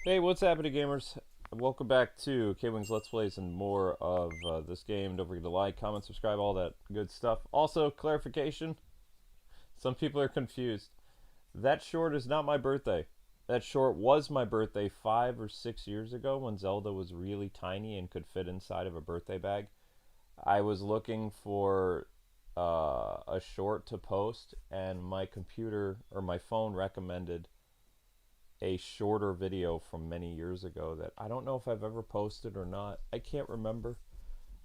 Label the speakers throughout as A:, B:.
A: Hey, what's happening, gamers? Welcome back to Kwingsletsplays and more of this game. Don't forget to like, comment, subscribe, all that good stuff. Also, clarification. Some people are confused. That short is not my birthday. That short was my birthday 5 or 6 years ago when Zelda was really tiny and could fit inside of a birthday bag. I was looking for a short to post, and my computer or my phone recommended a shorter video from many years ago that I don't know if I've ever posted or not. I can't remember.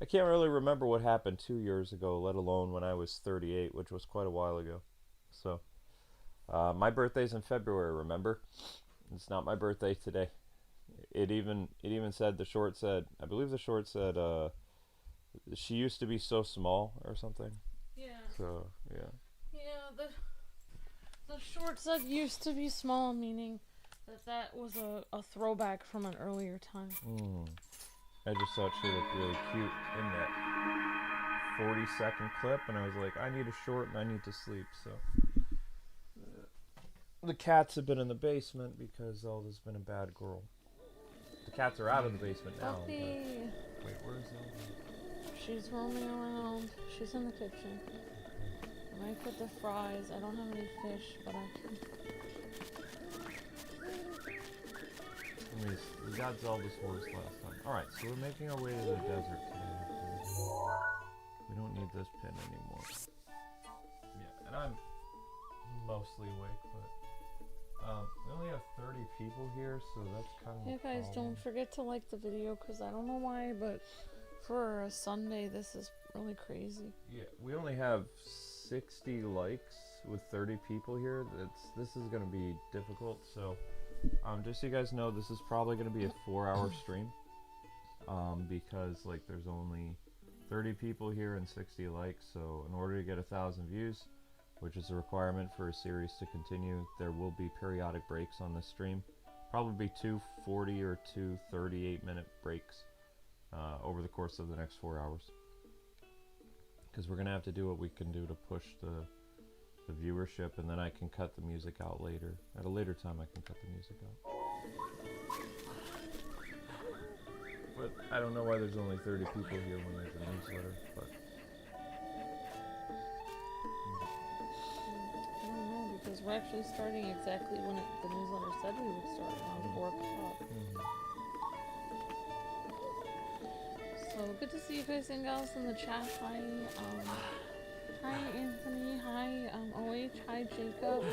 A: I can't really remember what happened 2 years ago, let alone when I was 38, which was quite a while ago. So, my birthday's in February, remember? It's not my birthday today. It even said, the short said, I believe the short said, she used to be so small or something.
B: Yeah.
A: So, yeah.
B: Yeah, the short said used to be small, meaning that was a throwback from an earlier time.
A: I just thought she looked really cute in that 40-second clip, and I was like, I need a short and I need to sleep, so. The cats have been in the basement because Zelda's been a bad girl. The cats are out of the basement now.
B: Puppy!
A: Wait, where's Zelda?
B: She's roaming around. She's in the kitchen. I might put the fries. I don't have any fish, but I can.
A: We got Zelda's horse last time. Alright, so we're making our way to the desert today. We don't need this pin anymore. Yeah, and I'm mostly awake, but we only have 30 people here, so that's kind of
B: Hey guys, don't forget to like the video, because I don't know why, but for a Sunday, this is really crazy.
A: Yeah, we only have 60 likes with 30 people here. This is going to be difficult, so just so you guys know, this is probably going to be a 4-hour stream, because like there's only 30 people here and 60 likes, so in order to get 1,000 views, which is a requirement for a series to continue, there will be periodic breaks on this stream. Probably 2 40 or 2 38-minute breaks over the course of the next 4 hours. Because we're going to have to do what we can do to push the viewership, and then I can cut the music out later. At a later time I can cut the music out. But I don't know why there's only 30 people here when there's a newsletter, but
B: I don't know, because we're actually starting exactly when the newsletter said we would start, around 4 o'clock. So good to see you guys and gals in the chat. Hi, hi Anthony, hi OH, hi Jacob,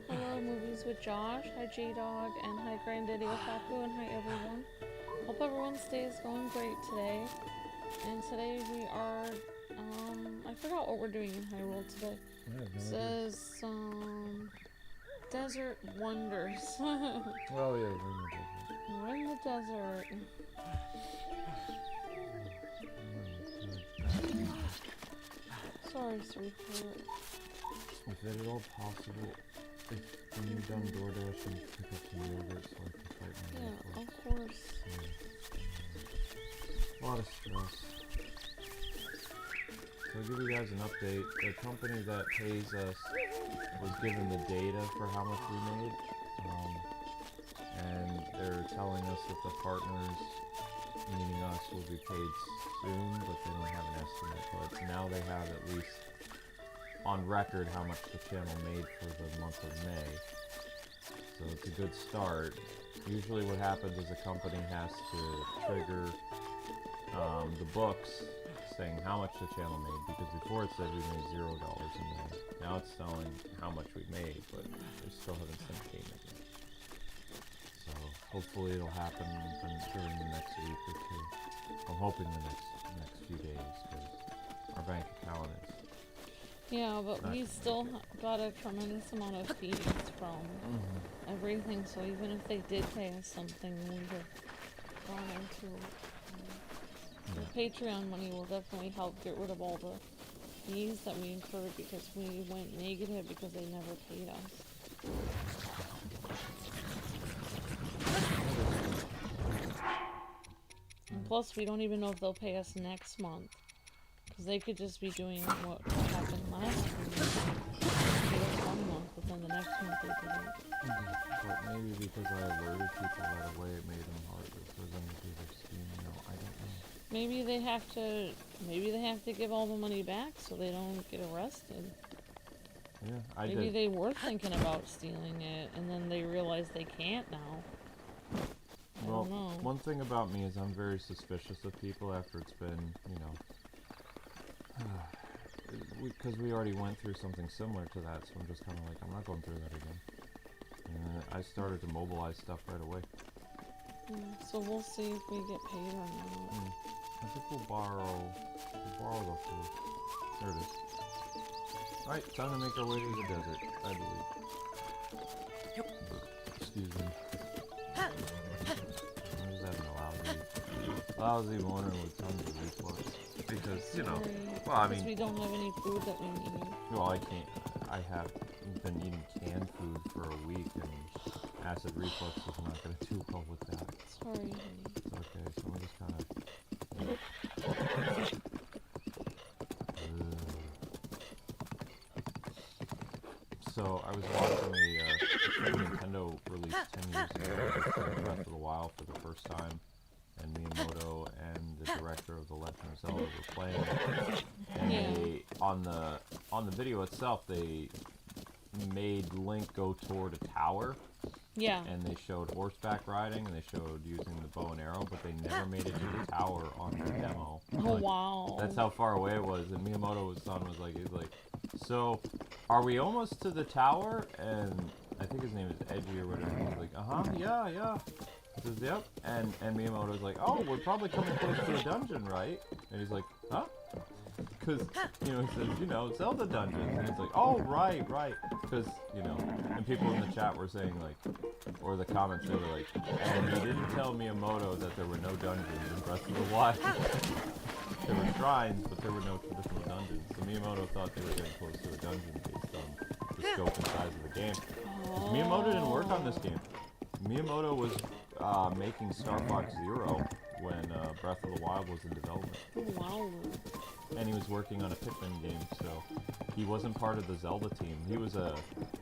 B: hello Movies with Josh, hi J-Dog, and hi Granddaddy Otaku, and hi everyone. Hope everyone's day is going great today. And today we are, I forgot what we're doing in Hyrule today. It says, Desert Wonders.
A: well, yeah,
B: We're in the desert. Sorry, sweetheart.
A: Is it at all possible if when you're done DoorDash and pick up some yogurt so I can fight my
B: Yeah, of course.
A: A lot of stress. So I'll give you guys an update. The company that pays us was given the data for how much we made, and they're telling us that the partners, meaning us, will be paid soon, but they don't have an estimate. But now they have at least on record how much the channel made for the month of May. So it's a good start. Usually what happens is a company has to trigger the books saying how much the channel made, because before it said we made $0 in May. Now it's telling how much we made, but they still haven't sent payment yet. So hopefully it'll happen during the next week or two. I'm hoping the next few days, because our bank account is.
B: Yeah, but we still got a tremendous amount of fees from everything, so even if they did pay us something, we would have gone into the Patreon money will definitely help get rid of all the fees that we incurred, because we went negative because they never paid us. And plus, we don't even know if they'll pay us next month. Because they could just be doing what happened last week. Pay us 1 month, but then the next month they didn't.
A: But maybe because I alerted people right away, it made them harder for them to do their scheme. You know, I don't know.
B: Maybe they have to give all the money back so they don't get arrested.
A: Yeah,
B: Maybe they were thinking about stealing it, and then they realize they can't now. I don't know.
A: One thing about me is I'm very suspicious of people after it's been, you know, because we already went through something similar to that, so I'm just kind of like, I'm not going through that again. And I started to mobilize stuff right away.
B: So we'll see if we get paid or not.
A: I think we'll borrow the food. There it is. Alright, time to make our way to the desert, I believe. Excuse me. I'm just having a lousy morning with tons of reflux. Because, you know, well, I mean...
B: Because we don't have any food that we need.
A: Well, I can't... I have been eating canned food for a week, and acid reflux is not going to do well with that.
B: Sorry, honey.
A: It's okay, so I'm just kind of... So, I was watching a Nintendo release 10 years ago, Breath of the Wild for the first time, and Miyamoto and the director of The Legend of Zelda were playing it. And they, on the video itself, they made Link go toward a tower.
B: Yeah.
A: And they showed horseback riding, and they showed using the bow and arrow, but they never made it to the tower on the demo.
B: Oh, wow.
A: That's how far away it was, and Miyamoto's son was like, so, are we almost to the tower? And I think his name is Edgy or whatever. He's like, yeah. He says, yep. And Miyamoto's like, oh, we're probably coming close to a dungeon, right? And he's like, huh? Because, you know, he says, you know, Zelda dungeons. And he's like, oh, right. Because, you know, and people in the chat were saying, like, or the comments, they were like, and he didn't tell Miyamoto that there were no dungeons in Breath of the Wild. There were shrines, but there were no traditional dungeons. So Miyamoto thought they were getting close to a dungeon based on the scope and size of the game. Miyamoto didn't work on this game. Miyamoto was making Star Fox Zero when Breath of the Wild was in development.
B: Wow.
A: And he was working on a Pikmin game, so he wasn't part of the Zelda team. He was a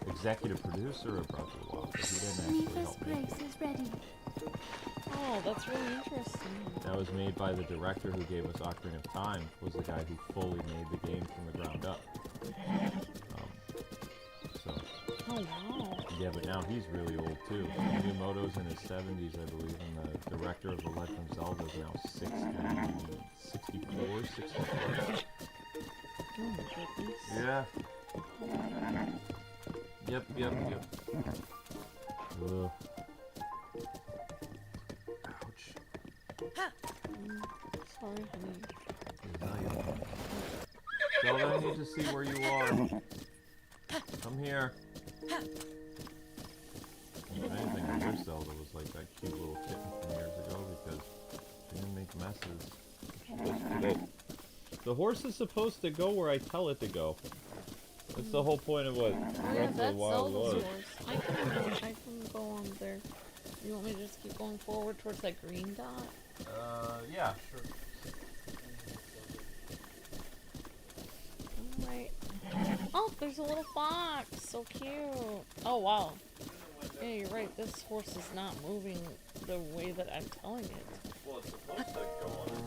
A: executive producer of Breath of the Wild, but he didn't actually help make it.
B: Is ready. Oh, that's really interesting.
A: That was made by the director who gave us Ocarina of Time, was the guy who fully made the game from the ground up.
B: Oh, wow.
A: Yeah, but now he's really old too. Miyamoto's in his 70s, I believe, and the director of The Legend of Zelda is now 64.
B: Oh my goodness.
A: Yeah. Yep. Ugh. Ouch.
B: Sorry, honey.
A: Zelda, I need to see where you are. Come here. If anything, I wish Zelda was like that cute little kitten from years ago because she didn't make messes. The horse is supposed to go where I tell it to go. That's the whole point of what Breath of the Wild was.
B: I can go on there. You want me to just keep going forward towards that green dot?
A: Yeah, sure.
B: Alright. Oh, there's a little fox! So cute! Oh, wow. Yeah, you're right. This horse is not moving the way that I'm telling it.
A: Well, it's supposed to go on its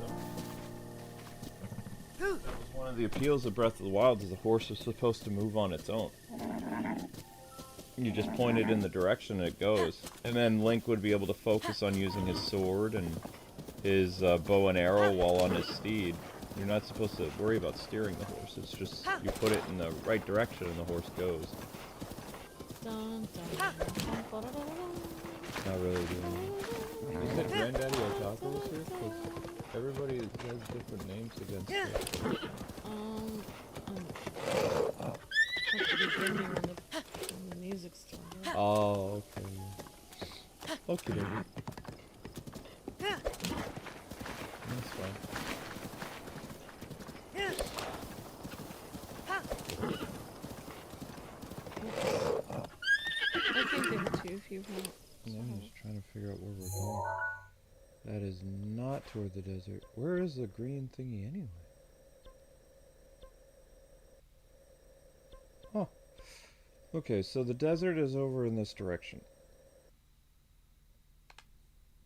A: own. That was one of the appeals of Breath of the Wild, is the horse is supposed to move on its own. You just point it in the direction and it goes. And then Link would be able to focus on using his sword and his bow and arrow while on his steed. You're not supposed to worry about steering the horse. It's just, you put it in the right direction and the horse goes.
B: Dun, dun, dun, dun, dun,
A: Not really doing it. Is it Granddaddy Otaku this year? Because everybody has different names against it.
B: At the beginning when the music started.
A: Oh, okay. Okay, baby. That's fine.
B: I can give it to you if you want.
A: I'm just trying to figure out where we're going. That is not toward the desert. Where is the green thingy anyway? Okay, so the desert is over in this direction.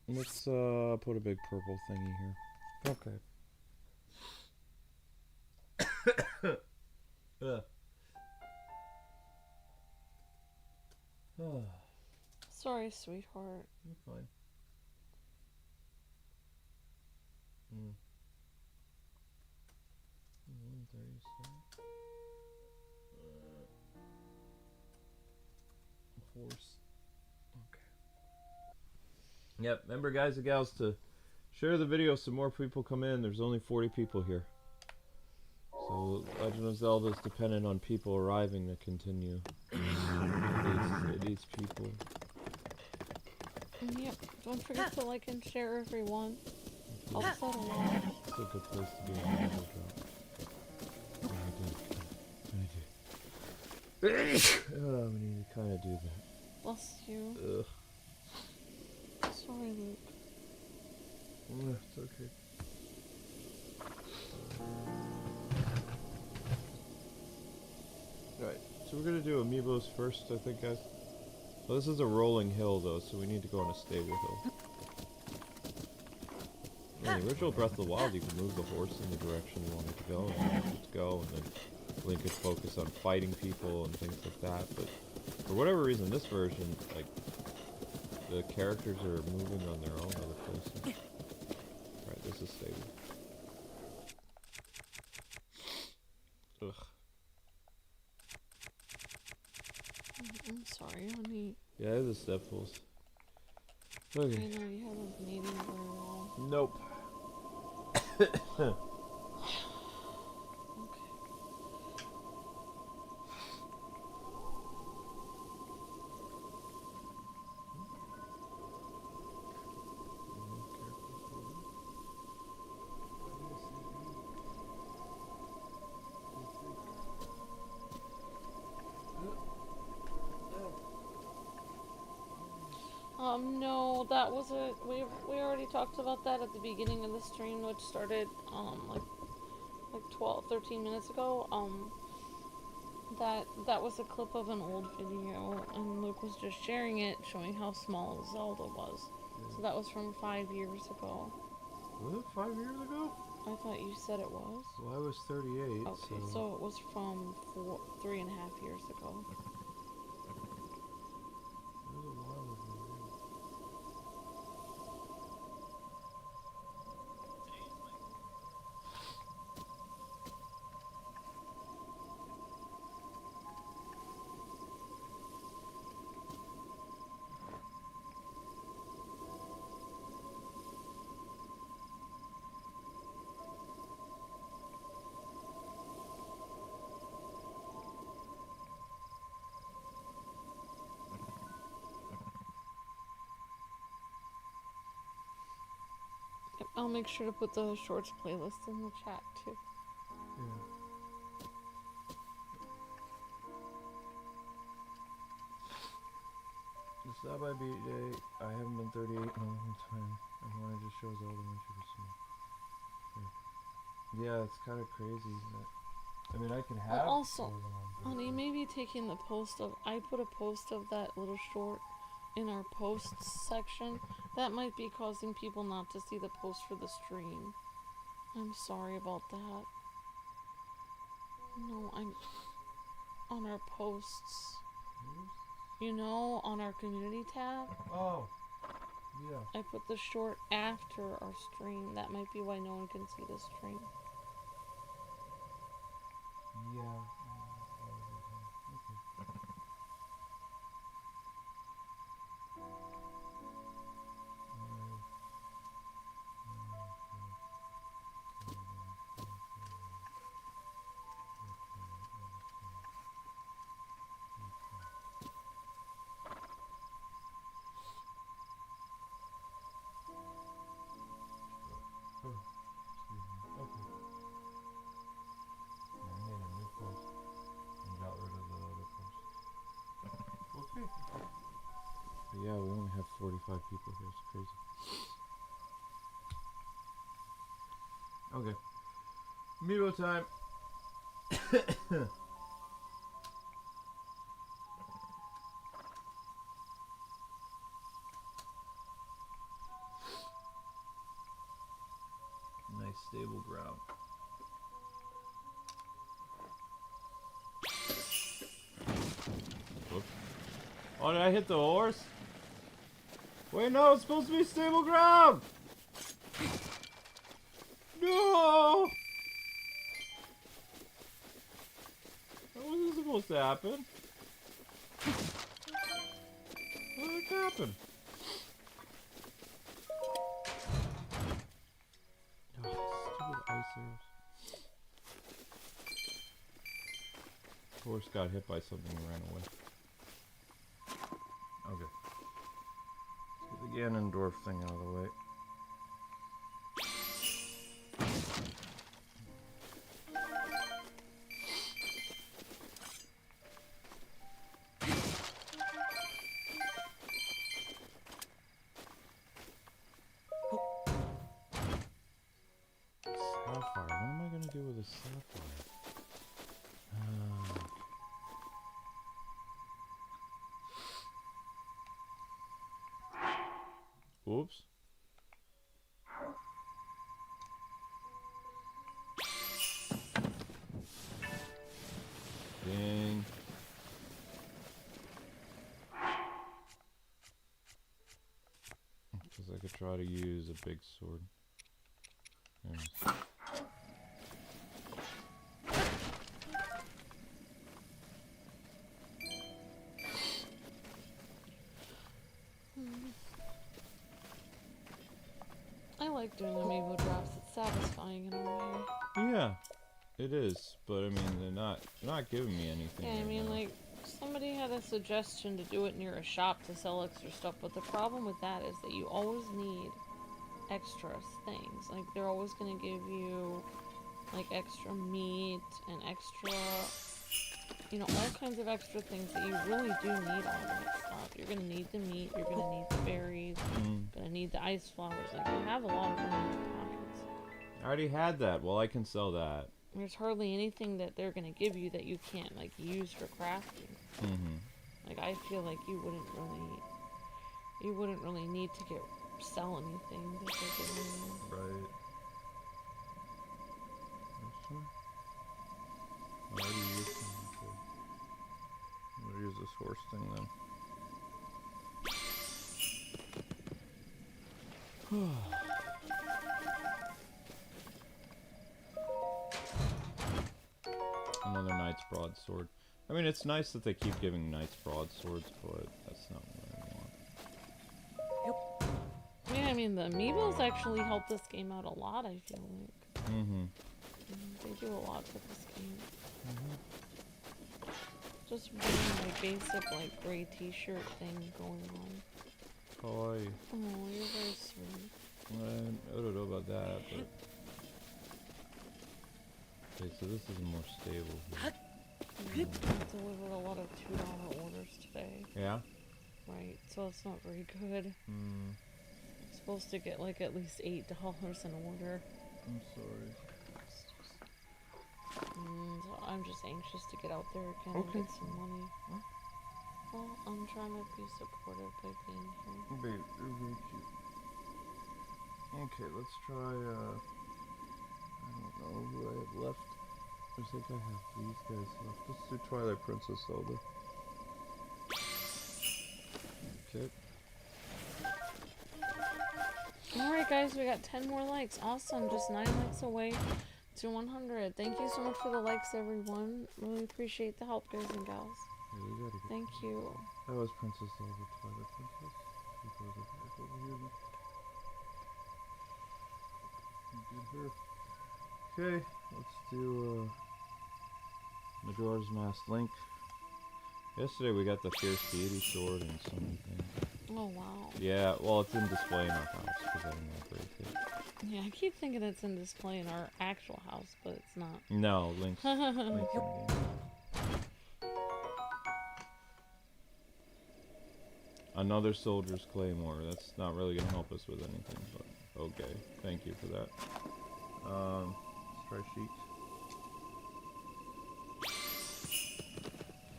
A: Let's put a big purple thingy here. Okay.
B: Sorry, sweetheart.
A: You're fine. Mm. Horse. Okay. Yep, remember guys and gals to share the video so more people come in. There's only 40 people here. So Legend of Zelda is dependent on people arriving to continue. It needs people.
B: Yep, don't forget to like and share everyone. Helps out a lot.
A: It's a good place to be in the middle drop. We need to kind of do that.
B: Bless you.
A: Ugh.
B: Sorry, Luke.
A: It's okay. Alright, so we're gonna do Amiibos first, I think, guys. Well, this is a rolling hill, though, so we need to go on a stable hill. In the original Breath of the Wild, you could move the horse in the direction you wanted to go, and then it would go, and then Link could focus on fighting people and things like that, but for whatever reason, this version, like, the characters are moving on their own other places. Alright, this is stable. Ugh.
B: I'm sorry, honey.
A: Yeah, the stepfuls.
B: I
A: Okay.
B: know you haven't been eating very well.
A: Nope.
B: Okay. No, that was it. We already talked about that at the beginning of the stream, which started like 13 minutes ago. That was a clip of an old video, and Luke was just sharing it, showing how small Zelda was. Yeah. So that was from 5 years ago.
A: Was it 5 years ago?
B: I thought you said it was.
A: Well, I was 38.
B: Okay, so it was from 3.5 years ago.
A: It was a while ago.
B: I'll make sure to put the shorts playlist in the chat too.
A: Yeah. It's not my beat day. I haven't been 38 in a long time. I want to just show Zelda when she was small. Yeah, it's kind of crazy. I mean, I can have.
B: Well, also, honey, maybe taking the post of I put a post of that little short in our posts section. That might be causing people not to see the post for the stream. I'm sorry about that. No, I'm on our posts. You know, on our community tab.
A: Oh, yeah.
B: I put the short after our stream. That might be why no one can see the stream.
A: Yeah. But yeah, we only have 45 people here. It's crazy. Okay. Amiibo time. stable ground. Whoops. Oh, did I hit the horse? Wait, no, it's supposed to be stable ground! No! That wasn't supposed to happen. What the heck happened? Oh, stupid ice arrows. Horse got hit by something and ran away. Okay. Let's get the Ganondorf thing out of the way. Sapphire. What am I gonna do with a sapphire? Oops. Dang. Because I could try to use a big sword. Yeah.
B: I like doing Amiibo drops. It's satisfying in a way.
A: Yeah, it is. But I mean, they're not giving me anything.
B: Yeah, I
A: right
B: mean,
A: now.
B: like, somebody had a suggestion to do it near a shop to sell extra stuff, but the problem with that is that you always need extra things. Like, they're always gonna give you, like, extra meat and extra, you know, all kinds of extra things that you really do need all of that stuff. You're gonna need the meat, you're gonna need the berries, gonna need the ice flowers. Like, you have a lot of money in your pockets.
A: I already had that. Well, I can sell that.
B: There's hardly anything that they're gonna give you that you can't, like, use for crafting. Like, I feel like you wouldn't really need to sell anything that they're giving you.
A: Right. I already used them. Okay. I'm gonna use this horse thing then. Another Knight's Broadsword. I mean, it's nice that they keep giving Knight's Broadswords, but that's not what I want.
B: Yeah, I mean, the Amiibos actually help this game out a lot, I feel like. They do a lot for this game. Just wearing my basic, like, gray t-shirt thing going on.
A: Kawaii.
B: Oh, you're very sweet.
A: I don't know about that, but... Okay, so this is more stable here.
B: I delivered a lot of $2 orders today.
A: Yeah?
B: Right, so it's not very good. I'm supposed to get, like, at least $8 an order.
A: I'm sorry.
B: So I'm just anxious to get out there again and get some money. Well, I'm trying to be supportive by being here.
A: Very cute. Okay, let's try, I don't know who I have left. I think I have these guys left. Let's do Twilight Princess Zelda. Okay.
B: Alright guys, we got 10 more likes. Awesome, just 9 likes away to 100. Thank you so much for the likes, everyone. Really appreciate the help, guys and gals.
A: Yeah, we gotta get
B: Thank you.
A: That was Princess Zelda, Twilight Princess. We go back over here. Get her. Okay, let's do Majora's Mask Link. Yesterday we got the Fierce Deity Sword and so many things.
B: Oh wow.
A: Yeah, well it's in display in our house because I didn't want to break it.
B: Yeah, I keep thinking it's in display in our actual house, but it's not.
A: No, Link's in the game. Another Soldier's Claymore. That's not really going to help us with anything, but okay. Thank you for that. Let's try Sheik.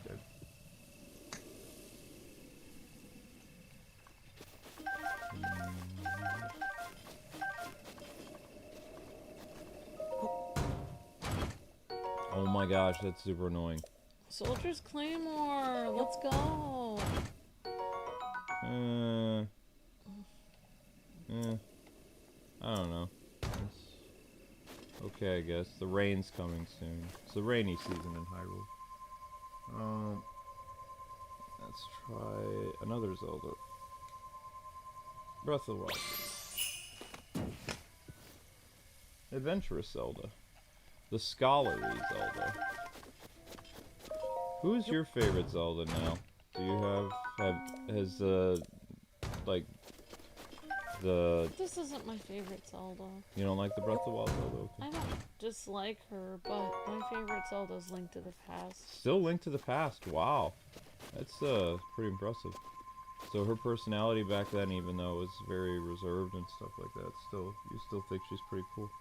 A: Okay. gosh, that's super annoying.
B: Soldier's Claymore! Let's go!
A: I don't know. Okay, I guess. The rain's coming soon. It's the rainy season in Hyrule. Let's try another Zelda. Breath of the Wild. Adventurous Zelda. The Scholarly Zelda. Who's your favorite Zelda now? Do you has like the...
B: This isn't my favorite Zelda.
A: You don't like the Breath of the Wild Zelda? Okay.
B: I don't dislike her, but my favorite Zelda is Link to the Past.
A: Still Link to the Past, wow. That's pretty impressive. So her personality back then, even though it was very reserved and stuff like that, you still think she's pretty cool?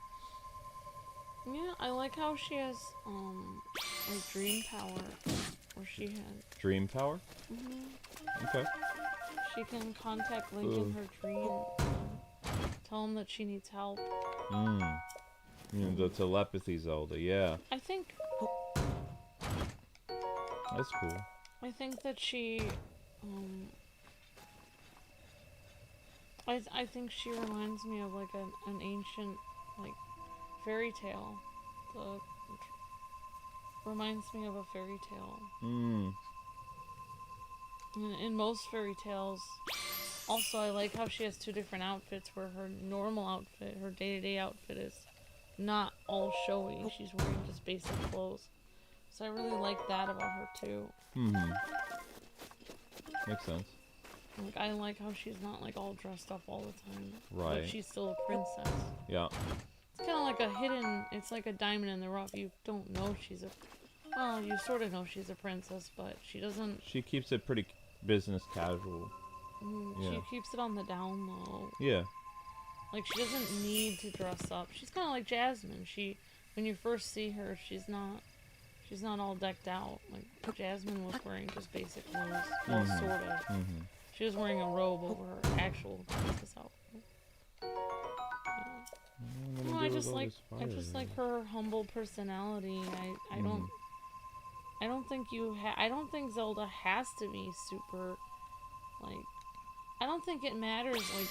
B: Yeah, I like how she has, like dream power, where she has...
A: Dream power? Okay.
B: She can contact Link in her dream, tell him that she needs help.
A: You know, the telepathy Zelda, yeah.
B: I think...
A: That's cool.
B: I think that she, I think she reminds me of like an ancient, like, fairy tale. Reminds me of a fairy tale. In most fairy tales, also I like how she has two different outfits, where her normal outfit, her day-to-day outfit, is not all showy. She's wearing just basic clothes. So I really like that about her too.
A: Makes sense.
B: Like, I like how she's not like all dressed up all the time.
A: Right.
B: But she's still a princess.
A: Yeah.
B: It's kind of like a hidden, it's like a diamond in the rough. You don't know she's a, well, you sort of know she's a princess, but she doesn't.
A: She keeps it pretty business casual.
B: Yeah. She keeps it on the down low.
A: Yeah.
B: Like, she doesn't need to dress up. She's kind of like Jasmine. When you first see her, she's not all decked out. Like, Jasmine was wearing just basic clothes. Well, sort of. She was wearing a robe over her actual princess outfit. Yeah. No, I just like her humble personality. I don't think I don't think Zelda has to be super, like, I don't think it matters, like,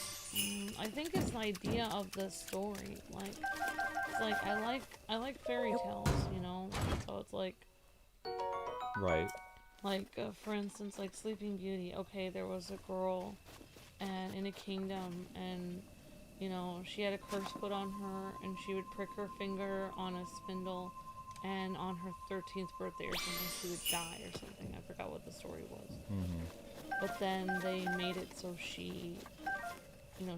B: I think it's the idea of the story, like, it's like, I like fairy tales, you know, so it's like,
A: right,
B: like, for instance, like Sleeping Beauty. Okay, there was a girl, and in a kingdom, and, you know, she had a curse put on her, and she would prick her finger on a spindle, and on her 13th birthday or something, she would die or something. I forgot what the story was. But then they made it so she, you know,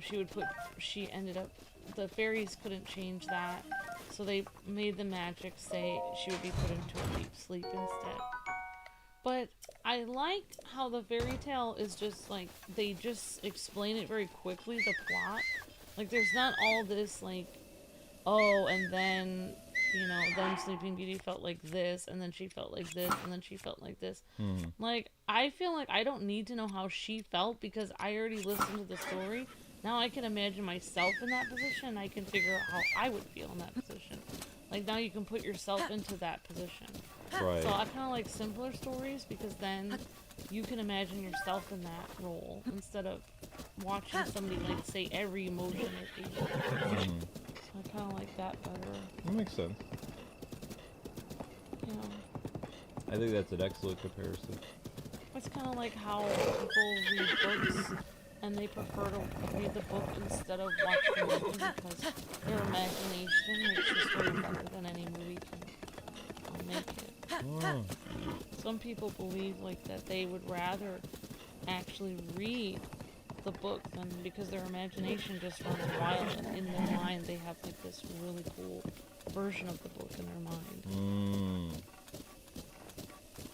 B: she ended up, the fairies couldn't change that, so they made the magic say she would be put into a deep sleep instead. But I like how the fairy tale is just, like, they just explain it very quickly, the plot. Like, there's not all this, like, oh, and then, you know, then Sleeping Beauty felt like this, and then she felt like this, and then she felt like this. Like, I feel like I don't need to know how she felt, because I already listened to the story. Now I can imagine myself in that position, and I can figure out how I would feel in that position. Like, now you can put yourself into that position.
A: right.
B: So I kind of like simpler stories, because then you can imagine yourself in that role, instead of watching somebody, like, say every emotion they're feeling. I kind of like that better.
A: That makes sense.
B: Yeah.
A: I think that's an excellent comparison.
B: It's kind of like how people read books, and they prefer to read the book instead of watch the movie, because their imagination makes the story better than any movie can make it. Some people believe, like, that they would rather actually read the book than, because their imagination just runs wild, and in their mind they have, like, this really cool version of the book in their mind.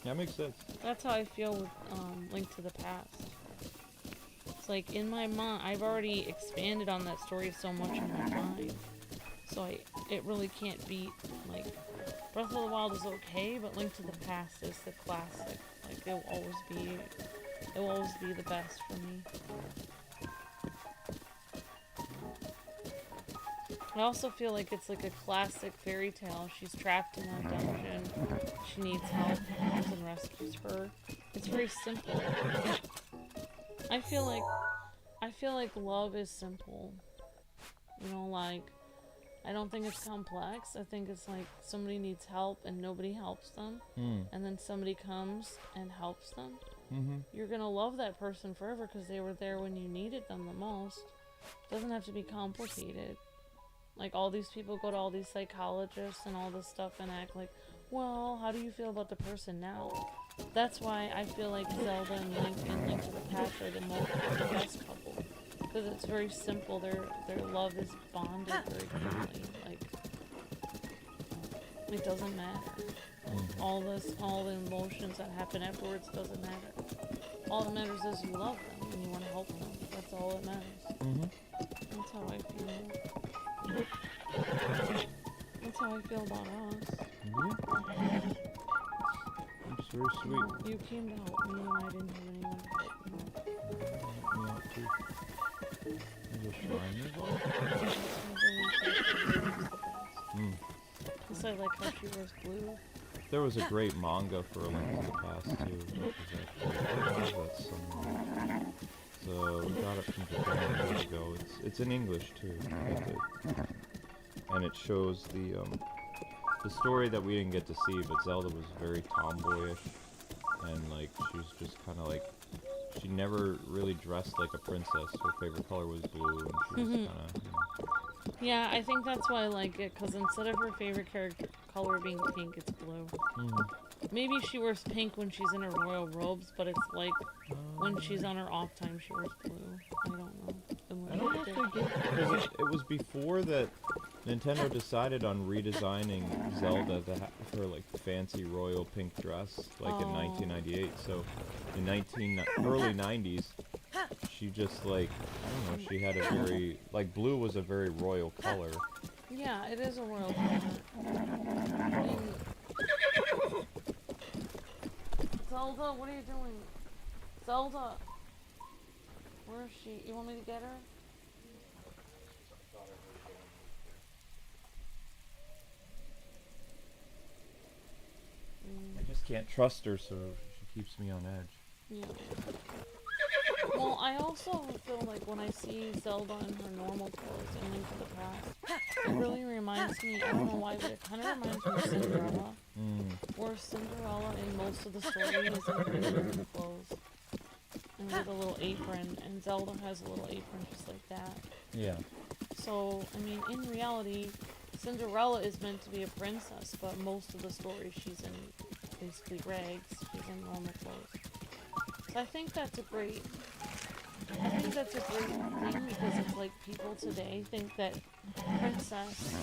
A: Yeah, that makes sense.
B: That's how I feel with Link to the Past. It's like, in my mind, I've already expanded on that story so much in my mind, so it really can't beat, like, Breath of the Wild is okay, but Link to the Past is the classic. Like, it will always be the best for me. I also feel like it's like a classic fairy tale. She's trapped in a dungeon. She needs help. He comes and rescues her. It's very simple. I feel like love is simple. You know, like, I don't think it's complex. I think it's like somebody needs help and nobody helps them. And then somebody comes and helps them. You're gonna love that person forever because they were there when you needed them the most. It doesn't have to be complicated. Like, all these people go to all these psychologists and all this stuff and act like, well, how do you feel about the person now? That's why I feel like Zelda and Link to the Past are the best couple. Because it's very simple. Their love is bonded very quickly. Like, it doesn't matter. All the emotions that happen afterwards doesn't matter. All that matters is you love them and you want to help them. That's all that matters. That's how I feel. That's how I feel about us.
A: It's very sweet.
B: You came to help me and I didn't have anyone to help me.
A: Yeah, too. There's a shrine nearby.
B: Because I like how she wears blue.
A: There was a great manga for A Link to the Past too. Which is actually, that's somewhere. So we got it from Japan years ago. It's in English too. And it shows the story that we didn't get to see, but Zelda was very tomboyish, and like she was just kind of like, she never really dressed like a princess. Her favorite color was blue, and she was kind of.
B: Yeah, I think that's why I like it, because instead of her favorite character color being pink, it's blue. Maybe she wears pink when she's in her royal robes, but it's like when she's on her off time, she wears blue. I don't know.
A: I don't know if they did, because it was before that Nintendo decided on redesigning Zelda to have her like fancy royal pink dress, like in 1998. So in early 90s, she just like, I don't know, she had a very, like, blue was a very royal color.
B: Yeah, it is a royal color. I mean, Zelda, what are you doing? Zelda! Where is she? You want me to get her?
A: I just can't trust her, so she keeps me on edge.
B: Yeah. Well, I also feel like when I see Zelda in her normal clothes in Link to the Past, it really reminds me, I don't know why, but it kind of reminds me of Cinderella. Where Cinderella in most of the story is in her normal clothes. And with a little apron, and Zelda has a little apron just like that.
A: Yeah.
B: So, I mean, in reality, Cinderella is meant to be a princess, but most of the story she's in basically rags. She's in normal clothes. So I think that's a great thing, because it's like people today think that princess,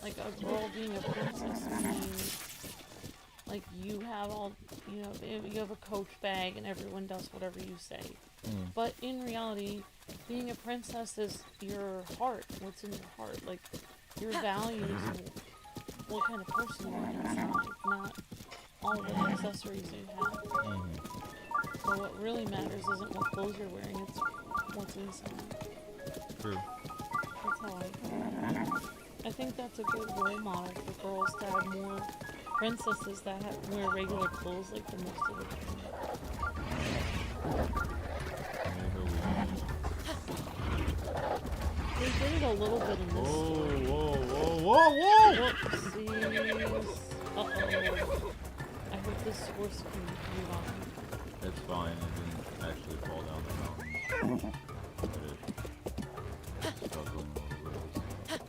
B: like a girl being a princess means like you have all, you know, you have a Coach bag and everyone does whatever you say. But in reality, being a princess is your heart, what's in your heart, like your values and what kind of person you are inside, not all the accessories you have. So what really matters isn't what clothes you're wearing, it's what's inside.
A: True.
B: That's how I feel. I think that's a good role model for girls to have more princesses that wear regular clothes like the most of the time. They did it a little bit in this story.
A: Whoa!
B: Whoopsies. Uh-oh. I hope this horse can move on.
A: It's fine, it didn't actually fall down the mountain. But it's struggling a little bit.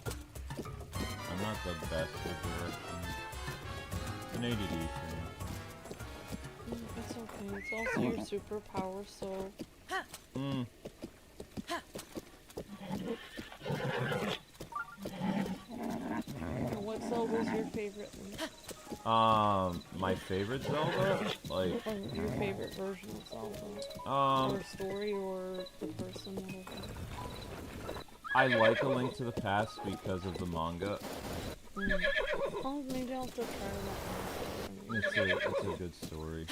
A: I'm not the best with directions. It's an ADD thing.
B: It's okay. It's also your superpower, so... What Zelda's your favorite one?
A: My favorite Zelda? Like...
B: Your favorite version of Zelda? Or story, or the person, whatever.
A: I like A Link to the Past because of the manga.
B: Oh, maybe I'll have to try that one.
A: It's a good story.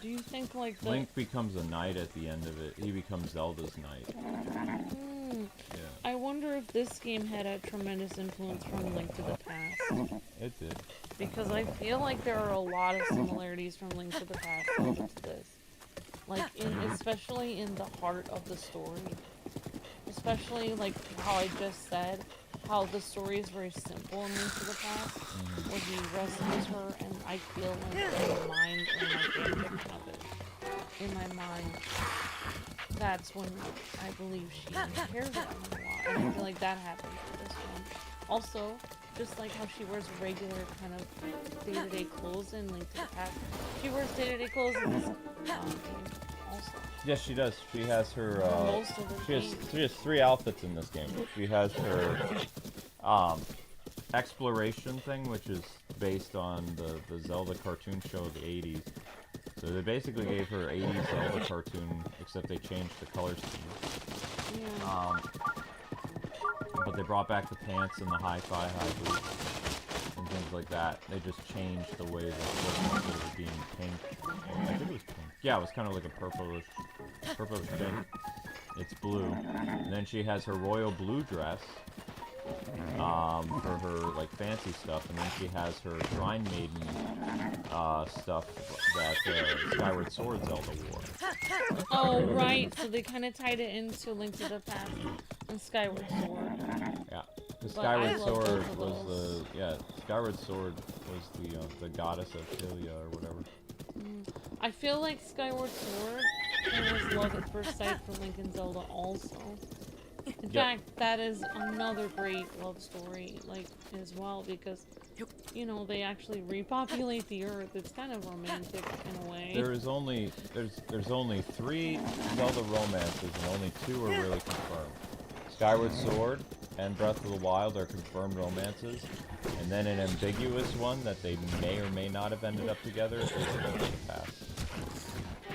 B: Do you think, like, the...
A: Link becomes a knight at the end of it. He becomes Zelda's knight. Yeah.
B: I wonder if this game had a tremendous influence from Link to the Past.
A: It did.
B: Because I feel like there are a lot of similarities from Link to the Past over to this. Like, especially in the heart of the story. Especially, like, how I just said, how the story is very simple in Link to the Past. Where he rescues her, and I feel like in my mind, when my fanfic happened, in my mind, that's when I believe she cares about him a lot. And I feel like that happened for this one. Also, just like how she wears regular kind of day-to-day clothes in Link to the Past, she wears day-to-day clothes in this game also.
A: Yes, she does. She has her.
B: Most of the
A: She has 3 outfits in this game. She has her exploration thing, which is based on the Zelda cartoon show of the 80s. So they basically gave her 80s Zelda cartoon, except they changed the color scheme.
B: Yeah.
A: But they brought back the pants and the high boots and things like that. They just changed the way the football was being pink. I think it was pink. Yeah, it was kind of like a purplish pink. It's blue. And then she has her royal blue dress for her like fancy stuff, and then she has her Shrine Maiden stuff that Skyward Sword Zelda wore.
B: Oh, right. So they kind of tied it into Link to the Past and Skyward Sword.
A: Yeah, because
B: But
A: Skyward
B: I love
A: Sword
B: both of
A: was
B: those.
A: Skyward Sword was the goddess of Hylia or whatever.
B: I feel like Skyward Sword was love at first sight for Link and Zelda also. In fact, that is another great love story, like, as well, because, you know, they actually repopulate the Earth. It's kind of romantic in a way.
A: There's only 3 Zelda romances, and only 2 are really confirmed. Skyward Sword and Breath of the Wild are confirmed romances, and then an ambiguous one that they may or may not have ended up together is Link to the Past.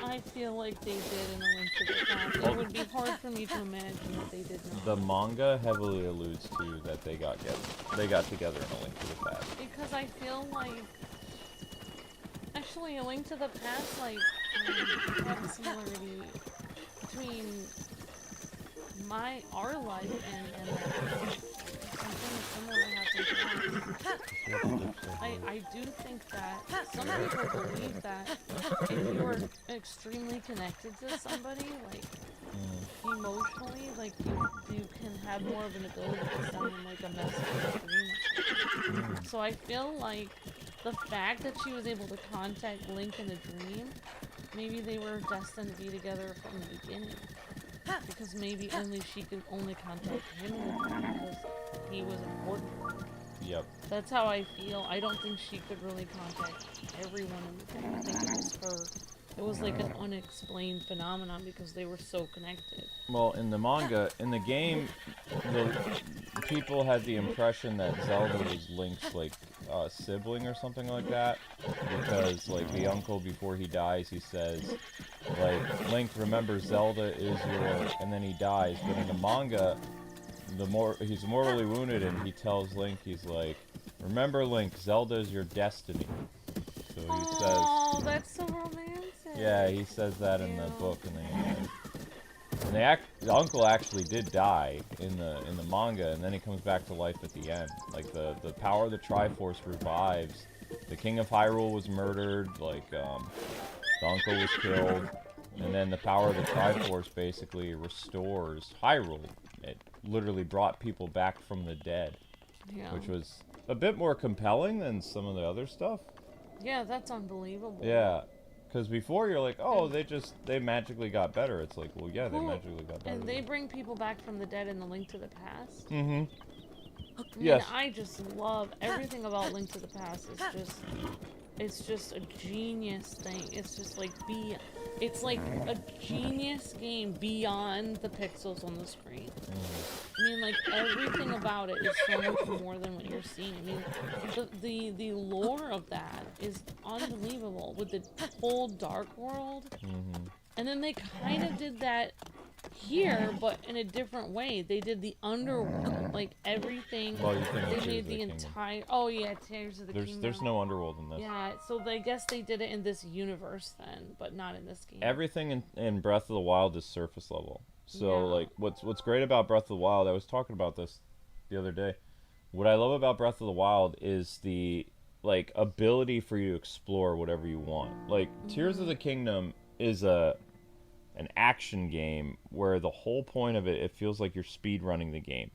B: I feel like they did in A Link to the Past. It would be hard for me to imagine that they did not.
A: The manga heavily alludes to that they got together in A Link to the Past.
B: Because I feel like... Actually, A Link to the Past, like, had a similarity between our life and something similar happened to us. I do think that some people believe that if you are extremely connected to somebody, like, emotionally, like, you can have more of an ability to send them, like, a message or a dream. So I feel like the fact that she was able to contact Link in a dream, maybe they were destined to be together from the beginning. Because maybe she could only contact him in the dream because he was important.
A: Yep.
B: That's how I feel. I don't think she could really contact everyone in the dream. I think it was her. It was like an unexplained phenomenon because they were so connected.
A: Well, in the manga, in the game, the people had the impression that Zelda was Link's, like, sibling or something like that. Because, like, the uncle, before he dies, he says, like, Link, remember Zelda is your... And then he dies. But in the manga, he's mortally wounded, and he tells Link, he's like, remember, Link, Zelda is your destiny. So he says...
B: Oh, that's so romantic.
A: Yeah, he says that in the book, and the uncle actually did die in the manga, and then he comes back to life at the end. Like the power of the Triforce revives. The King of Hyrule was murdered. Like the uncle was killed, and then the power of the Triforce basically restores Hyrule. It literally brought people back from the dead, which was a bit more compelling than some of the other stuff.
B: Yeah, that's unbelievable.
A: Yeah. Because before you're like, oh, they magically got better. It's like, well, yeah, they magically got better.
B: And they bring people back from the dead in the Link to the Past.
A: Mm-hmm.
B: Yes. I just love everything about Link to the Past. It's just a genius thing. It's just like it's like a genius game beyond the pixels on the screen. I mean, like, everything about it is so much more than what you're seeing. I mean, the lore of that is unbelievable with the whole Dark World. And then they kind of did that here, but in a different way. They did the underworld, like everything.
A: Well, you think
B: They
A: of Tears
B: made
A: of
B: the
A: Kingdom.
B: entire. Oh yeah, Tears of the Kingdom.
A: There's no underworld in this.
B: Yeah, so I guess they did it in this universe then, but not in this game.
A: Everything in Breath of the Wild is surface level. So
B: Yeah.
A: like, what's great about Breath of the Wild? I was talking about this the other day. What I love about Breath of the Wild is the like ability for you to explore whatever you want. Like Tears of the Kingdom is an action game where the whole point of it feels like you're speed running the game.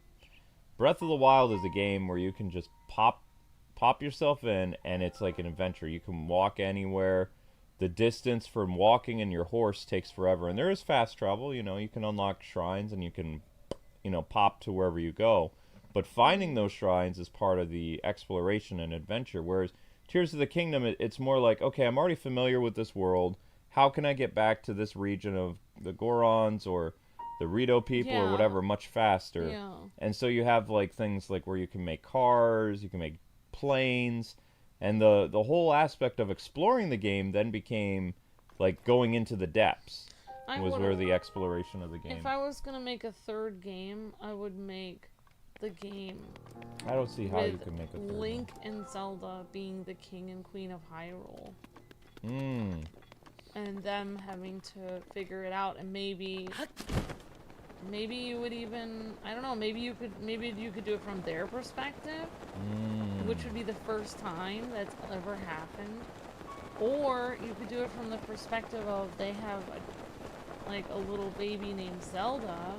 A: Breath of the Wild is a game where you can just pop yourself in and it's like an adventure. You can walk anywhere. The distance from walking and your horse takes forever, and there is fast travel. You can unlock shrines and you can pop to wherever you go. But finding those shrines is part of the exploration and adventure. Whereas Tears of the Kingdom, it's more like, okay, I'm already familiar with this world. How can I get back to this region of the Gorons or the Rito people or whatever much faster?
B: Yeah.
A: And so you have like things like where you can make cars, you can make planes, and the whole aspect of exploring the game then became like going into the depths. Where the exploration of the game.
B: If I was gonna make a third game, I would make the game.
A: I don't see how you can make a third
B: Link and Zelda being the king and queen of Hyrule. And them having to figure it out, and maybe you would even, I don't know, maybe you could do it from their perspective, which would be the first time that's ever happened. Or you could do it from the perspective of they have a little baby named Zelda,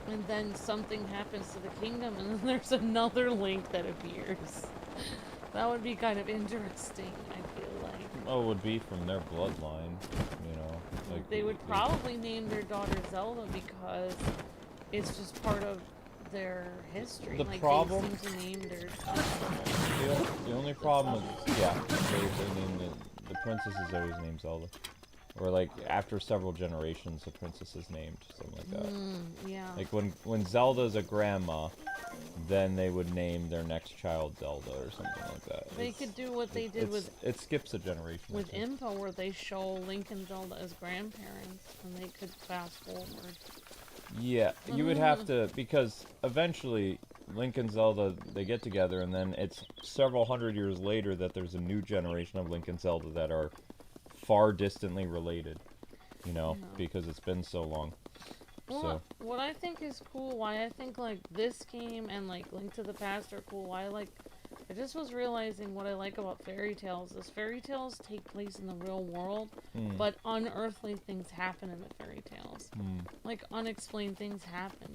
B: and then something happens to the kingdom, and then there's another Link that appears. That would be kind of interesting, I feel like.
A: Oh, it would be from their bloodline, Like
B: they would probably name their daughter Zelda because it's just part of their history.
A: The problem?
B: They seem to name their daughter.
A: The only problem is, they name the princess is always named Zelda. Or like after several generations, the princess is named, something like that.
B: Yeah.
A: Like when Zelda's a grandma, then they would name their next child Zelda or something like that.
B: They could do what they did with
A: it skips a generation.
B: with Impa, where they show Link and Zelda as grandparents, and they could fast forward.
A: Yeah, you would have to, because eventually Link and Zelda, they get together, and then it's several hundred years later that there's a new generation of Link and Zelda that are far distantly related, because it's been so long.
B: Well, what I think is cool, why I think like this game and like Link to the Past are cool, I just was realizing what I like about fairy tales is fairy tales take place in the real world, but unearthly things happen in the fairy tales. Like unexplained things happen,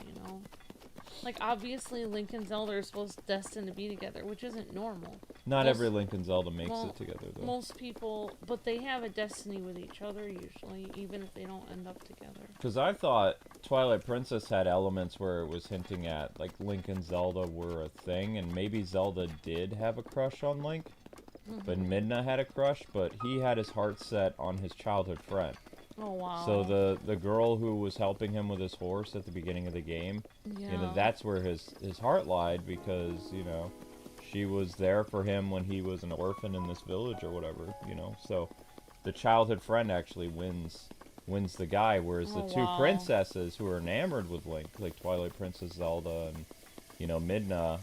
B: Like obviously Link and Zelda are destined to be together, which isn't normal.
A: Not every Link and Zelda makes it together, though.
B: Most people, but they have a destiny with each other usually, even if they don't end up together.
A: Because I thought Twilight Princess had elements where it was hinting at, like, Link and Zelda were a thing, and maybe Zelda did have a crush on Link, but Midna had a crush, but he had his heart set on his childhood friend.
B: Oh, wow.
A: So the girl who was helping him with his horse at the beginning of the game, that's where his heart lied, because, she was there for him when he was an orphan in this village or whatever, So the childhood friend actually wins the guy, whereas the two princesses who are enamored with Link, like Twilight Princess Zelda and, Midna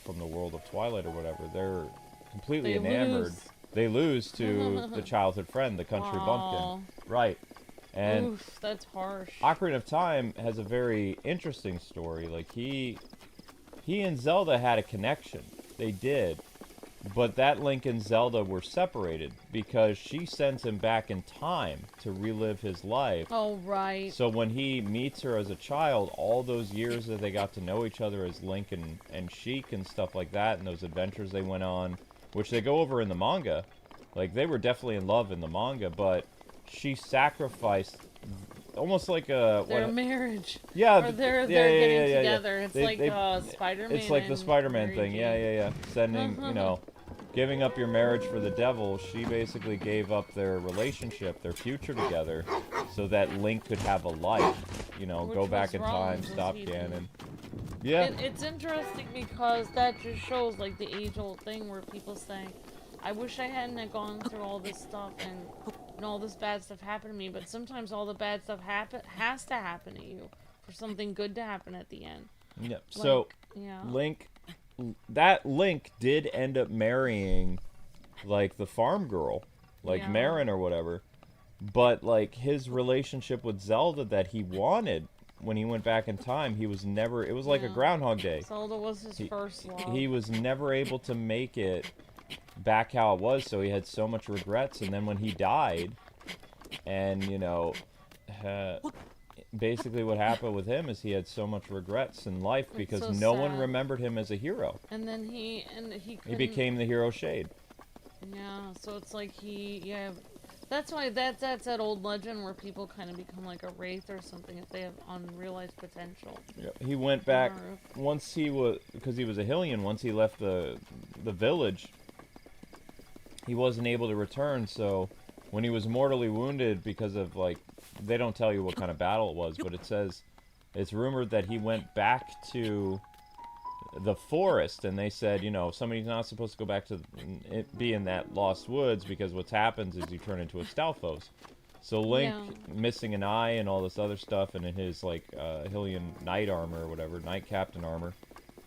A: from the world of Twilight or whatever, they're completely enamored. They lose to the childhood friend, the country bumpkin. Right. And
B: oof, that's harsh.
A: Ocarina of Time has a very interesting story. Like, he and Zelda had a connection. They did. But that Link and Zelda were separated because she sends him back in time to relive his life.
B: Oh, right.
A: So when he meets her as a child, all those years that they got to know each other as Link and Sheik and stuff like that, and those adventures they went on, which they go over in the manga. Like, they were definitely in love in the manga, but she sacrificed almost like a...
B: Their marriage.
A: Yeah.
B: Or they're getting together.
A: Yeah.
B: It's like Spider-Man.
A: It's like the Spider-Man thing. Yeah. Sending, giving up your marriage for the devil. She basically gave up their relationship, their future together, so that Link could have a life. Go back in time, stop Ganon. Yeah.
B: It's interesting because that just shows like the age-old thing where people say, I wish I hadn't gone through all this stuff and and all this bad stuff happened to me, but sometimes all the bad stuff has to happen to you for something good to happen at the end.
A: Yep.
B: Like,
A: So,
B: yeah.
A: Link did end up marrying, like, the farm girl, like Marin or whatever. But, like, his relationship with Zelda that he wanted when he went back in time, he was never... It was like a Groundhog Day.
B: Zelda was his first love.
A: He was never able to make it back how it was, so he had so much regrets. And then when he died, and, you know... basically what happened with him is he had so much regrets in life because
B: so
A: no
B: sad.
A: one remembered him as a hero.
B: And then he
A: became the hero Shade.
B: Yeah, so it's like that's why that's that old legend where people kind of become like a wraith or something if they have unrealized potential.
A: Yep. He went back once he was, because he was a Hylian, once he left the village, he wasn't able to return, so when he was mortally wounded because of, like, they don't tell you what kind of battle it was, but it says, it's rumored that he went back to the forest, and they said, you know, somebody's not supposed to go back to be in that Lost Woods, because what happens is you turn into a Stalfos. So Link, missing an eye and all this other stuff, and in his, like, Hylian knight armor or whatever, knight captain armor,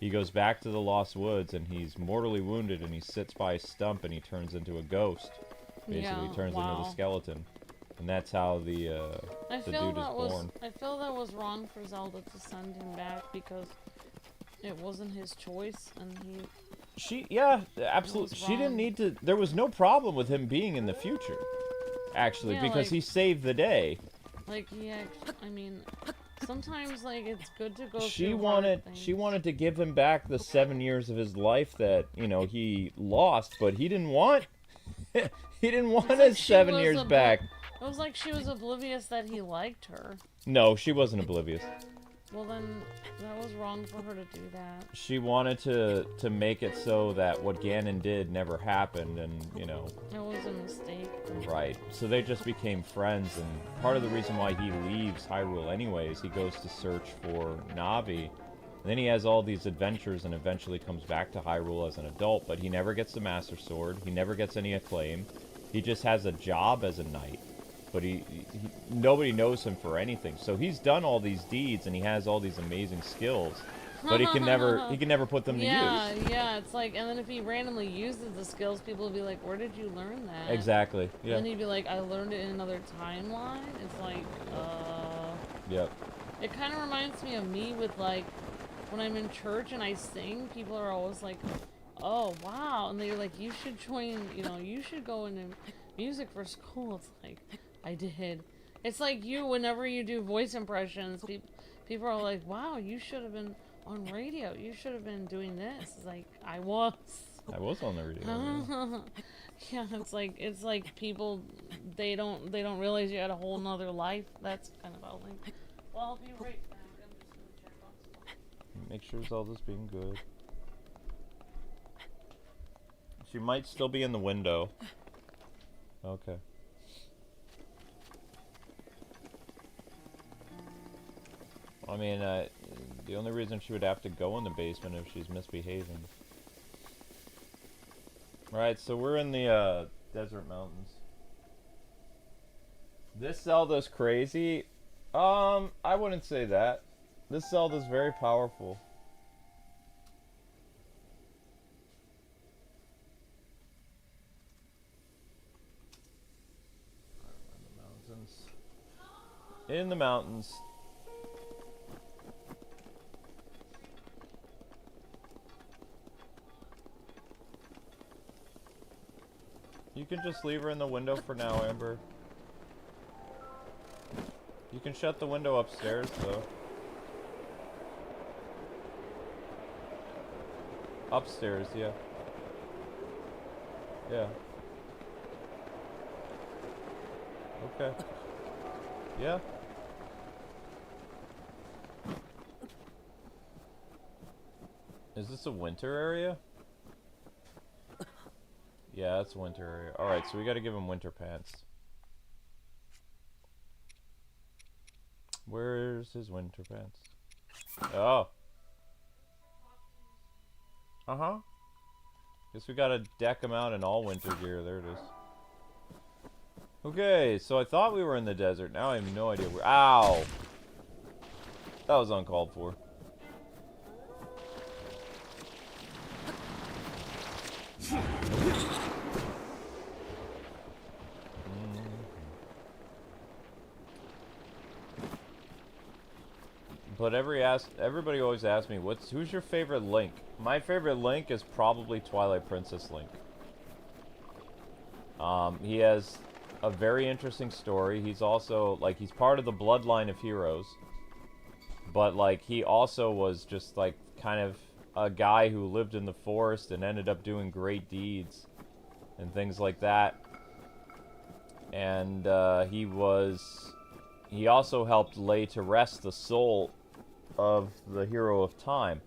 A: he goes back to the Lost Woods, and he's mortally wounded, and he sits by a stump, and he turns into a ghost. Basically, turns into the skeleton. And that's how the dude is born.
B: I feel that was wrong for Zelda to send him back, because it wasn't his choice, and
A: absolutely. She didn't need to. There was no problem with him being in the future, actually, because he saved the day.
B: Like, I mean, sometimes, like, it's good to go.
A: She wanted to give him back the 7 years of his life that, you know, he lost, but he didn't want. He didn't want his 7 years back.
B: It was like she was oblivious that he liked her.
A: No, she wasn't oblivious.
B: Well, then, that was wrong for her to do that.
A: She wanted to make it so that what Ganon did never happened, and, you know...
B: It was a mistake.
A: Right. So they just became friends, and part of the reason why he leaves Hyrule anyways, he goes to search for Navi. And then he has all these adventures and eventually comes back to Hyrule as an adult, but he never gets the Master Sword, he never gets any acclaim. He just has a job as a knight. But nobody knows him for anything. So he's done all these deeds and he has all these amazing skills, but he can never put them to use.
B: Yeah, it's like, and then if he randomly uses the skills, people will be like, "Where did you learn that?"
A: Exactly. Yeah.
B: And then he'd be like, "I learned it in another timeline." It's like,
A: Yep.
B: It kind of reminds me of me with, like, when I'm in church and I sing, people are always like, "Oh, wow," and they're like, "You should join. You know, you should go into music for school." It's like, I did. It's like you, whenever you do voice impressions, people are like, "Wow, you should have been on radio. You should have been doing this." It's like, I was
A: on the radio.
B: Yeah, it's like people, they don't realize you had a whole nother life. That's kind of how Link. Well, I'll be right back. I'm just gonna check on stuff.
A: Make sure Zelda's being good. She might still be in the window. Okay. I mean, the only reason she would have to go in the basement if she's misbehaving. Right, so we're in the desert mountains. This Zelda's crazy. I wouldn't say that. This Zelda's very powerful. In the mountains. You can just leave her in the window for now, Amber. You can shut the window upstairs, though. Upstairs, yeah. Yeah. Okay. Yeah. Is this a winter area? Yeah, that's a winter area. Alright, so we gotta give him winter pants. Where's his winter pants? Oh. Uh-huh. Guess we gotta deck him out in all winter gear. There it is. Okay, so I thought we were in the desert. Now I have no idea where. Ow! That was uncalled for. But everybody always asks me, who's your favorite Link? My favorite Link is probably Twilight Princess Link. He has a very interesting story. He's also, like, he's part of the bloodline of heroes. But, like, he also was just, like, kind of a guy who lived in the forest and ended up doing great deeds and things like that. And, he also helped lay to rest the soul of the Hero of Time.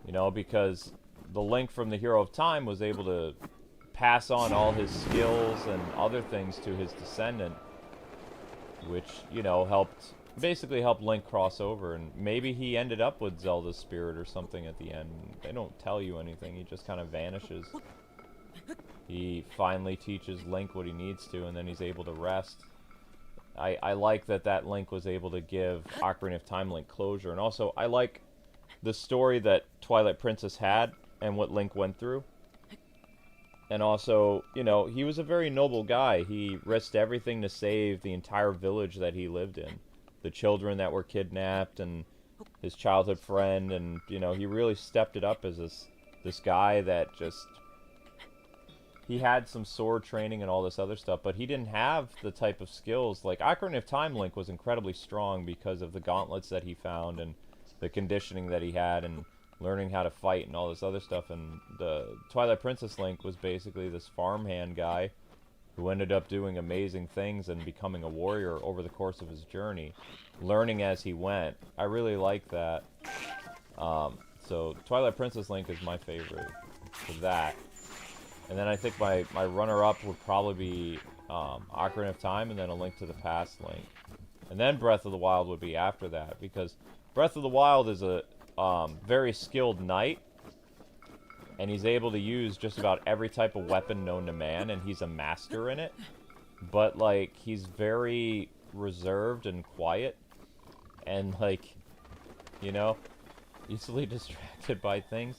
A: You know, because the Link from the Hero of Time was able to pass on all his skills and other things to his descendant, which, you know, basically helped Link cross over, and maybe he ended up with Zelda's spirit or something at the end. They don't tell you anything, he just kind of vanishes. He finally teaches Link what he needs to, and then he's able to rest. I like that Link was able to give Ocarina of Time Link closure, and also I like the story that Twilight Princess had and what Link went through. And also, you know, he was a very noble guy. He risked everything to save the entire village that he lived in. The children that were kidnapped and his childhood friend, and, you know, he really stepped it up as this guy that just... He had some sword training and all this other stuff, but he didn't have the type of skills. Like, Ocarina of Time Link was incredibly strong because of the gauntlets that he found and the conditioning that he had and learning how to fight and all this other stuff. And the Twilight Princess Link was basically this farmhand guy who ended up doing amazing things and becoming a warrior over the course of his journey, learning as he went. I really like that. So Twilight Princess Link is my favorite for that. And then I think my runner-up would probably be Ocarina of Time, and then A Link to the Past Link. And then Breath of the Wild would be after that, because Breath of the Wild is a very skilled knight, and he's able to use just about every type of weapon known to man, and he's a master in it. But, like, he's very reserved and quiet, and, like, you know, easily distracted by things.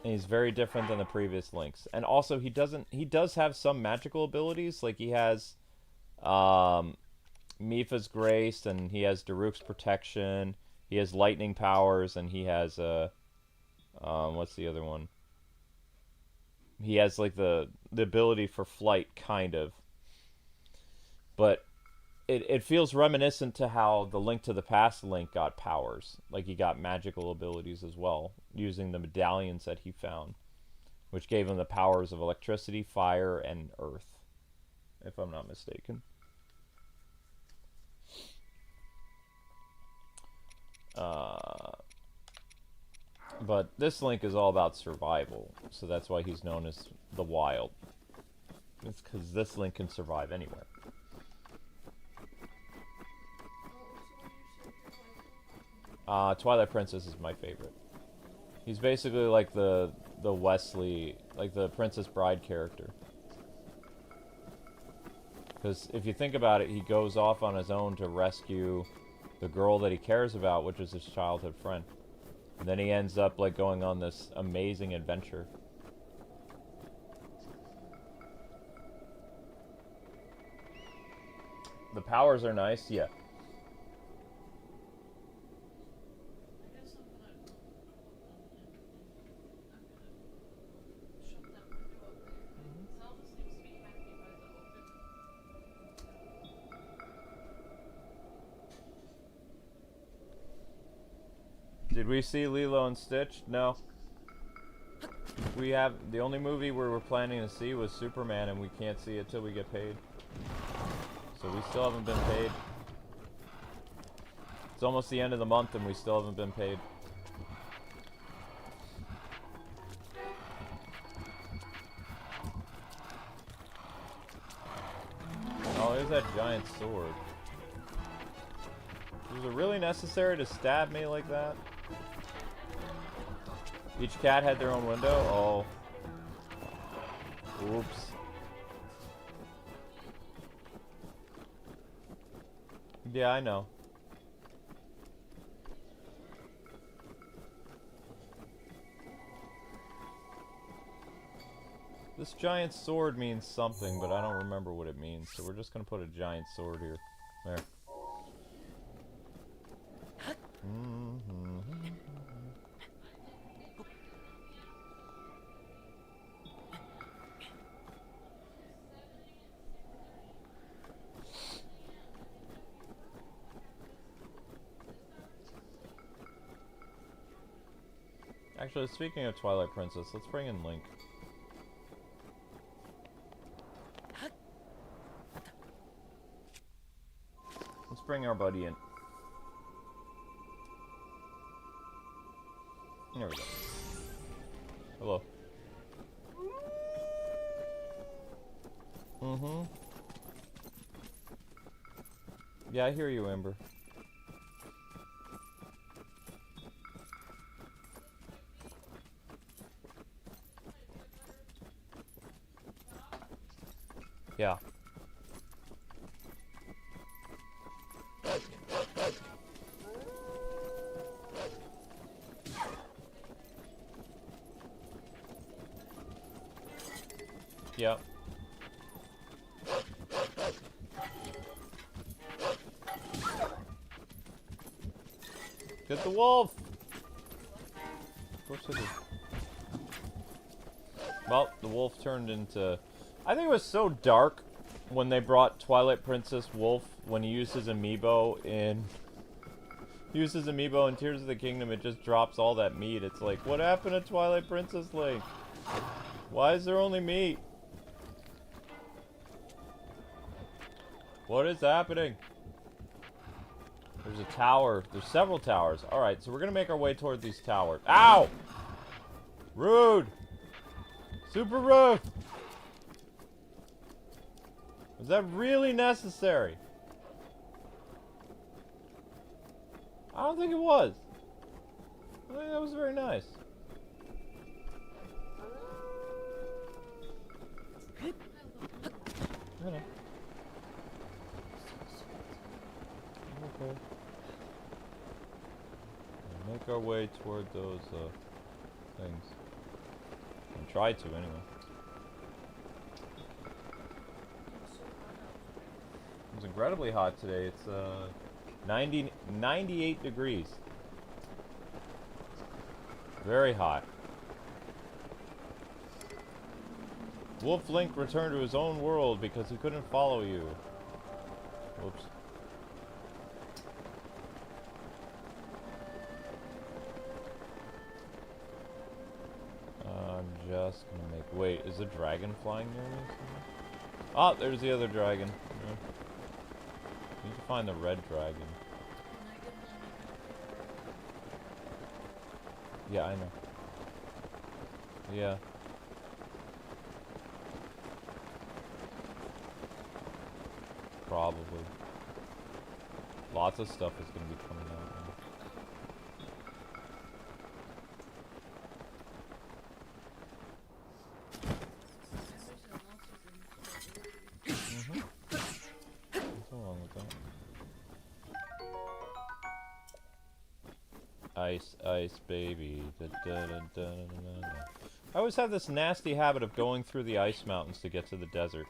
A: And he's very different than the previous Links. And also, he does have some magical abilities. Like, he has Mipha's Grace, and he has Daruk's Protection. He has lightning powers, and he has, what's the other one? He has, like, the ability for flight, kind of. But it feels reminiscent to how the Link to the Past Link got powers. Like, he got magical abilities as well, using the medallions that he found, which gave him the powers of electricity, fire, and earth, if I'm not mistaken. But this Link is all about survival, so that's why he's known as the Wild. It's because this Link can survive anywhere. Twilight Princess is my favorite. He's basically like the Wesley, like the Princess Bride character. Because if you think about it, he goes off on his own to rescue the girl that he cares about, which is his childhood friend. And then he ends up, like, going on this amazing adventure. The powers are nice, yeah. Did we see Lilo and Stitch? No. We have... The only movie we were planning to see was Superman, and we can't see it till we get paid. So we still haven't been paid. It's almost the end of the month, and we still haven't been paid. Oh, there's that giant sword. Was it really necessary to stab me like that? Each cat had their own window? Oh. Oops. Yeah, I know. This giant sword means something, but I don't remember what it means, so we're just gonna put a giant sword here. There. Actually, speaking of Twilight Princess, let's bring in Link. Let's bring our buddy in. There we go. Hello. Mm-hmm. Yeah, I hear you, Amber. Yeah. Yep. Get the wolf! Of course I did. Well, the wolf turned into... I think it was so dark when they brought Twilight Princess Wolf, when he used his amiibo in... Tears of the Kingdom, it just drops all that meat. It's like, what happened to Twilight Princess Link? Why is there only meat? What is happening? There's a tower. There's several towers. Alright, so we're gonna make our way toward these towers. Ow! Rude! Super rude! Was that really necessary? I don't think it was. I think that was very nice. I know. Okay. We'll make our way toward those things. And try to anyway. It's incredibly hot today. It's 98 degrees. Very hot. Wolf Link returned to his own world because he couldn't follow you. Whoops. I'm just gonna make... Wait, is a dragon flying near me? Oh, there's the other dragon. Yeah. Need to find the red dragon. Yeah, I know. Yeah. Probably. Lots of stuff is going to be coming out now. Mm-hmm. What's wrong with that? Ice, ice, baby. Da, da, da, da, da, da. I always have this nasty habit of going through the ice mountains to get to the desert.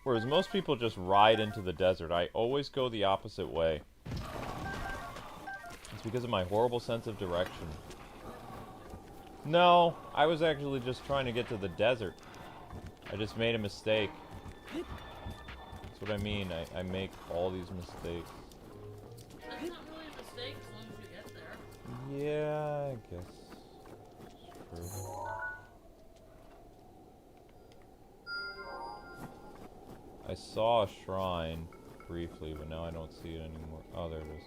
A: Whereas most people just ride into the desert, I always go the opposite way. It's because of my horrible sense of direction. No, I was actually just trying to get to the desert. I just made a mistake. That's what I mean, I make all these mistakes.
B: That's not really a mistake as long as you get there.
A: Yeah, I guess. It's true. I saw a shrine briefly, but now I don't see it anymore. Oh, there it is.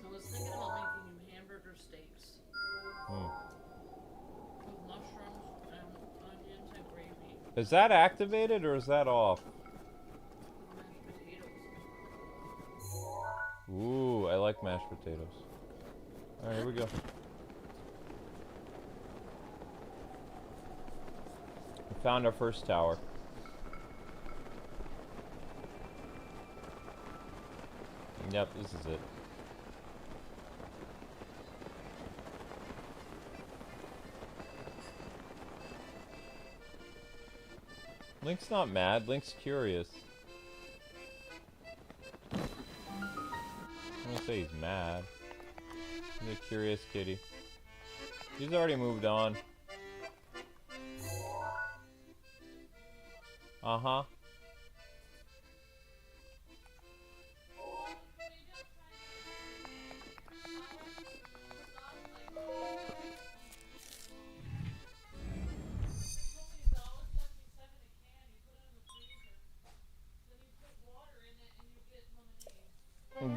B: I was thinking about making you hamburger steaks. With mushrooms and onions and gravy.
A: Is that activated or is that off?
B: With mashed potatoes.
A: Ooh, I like mashed potatoes. Alright, here we go. found our first tower. Yep, this is it. Link's not mad, Link's curious. I don't say he's mad. He's a curious kitty. He's already moved on. Uh-huh.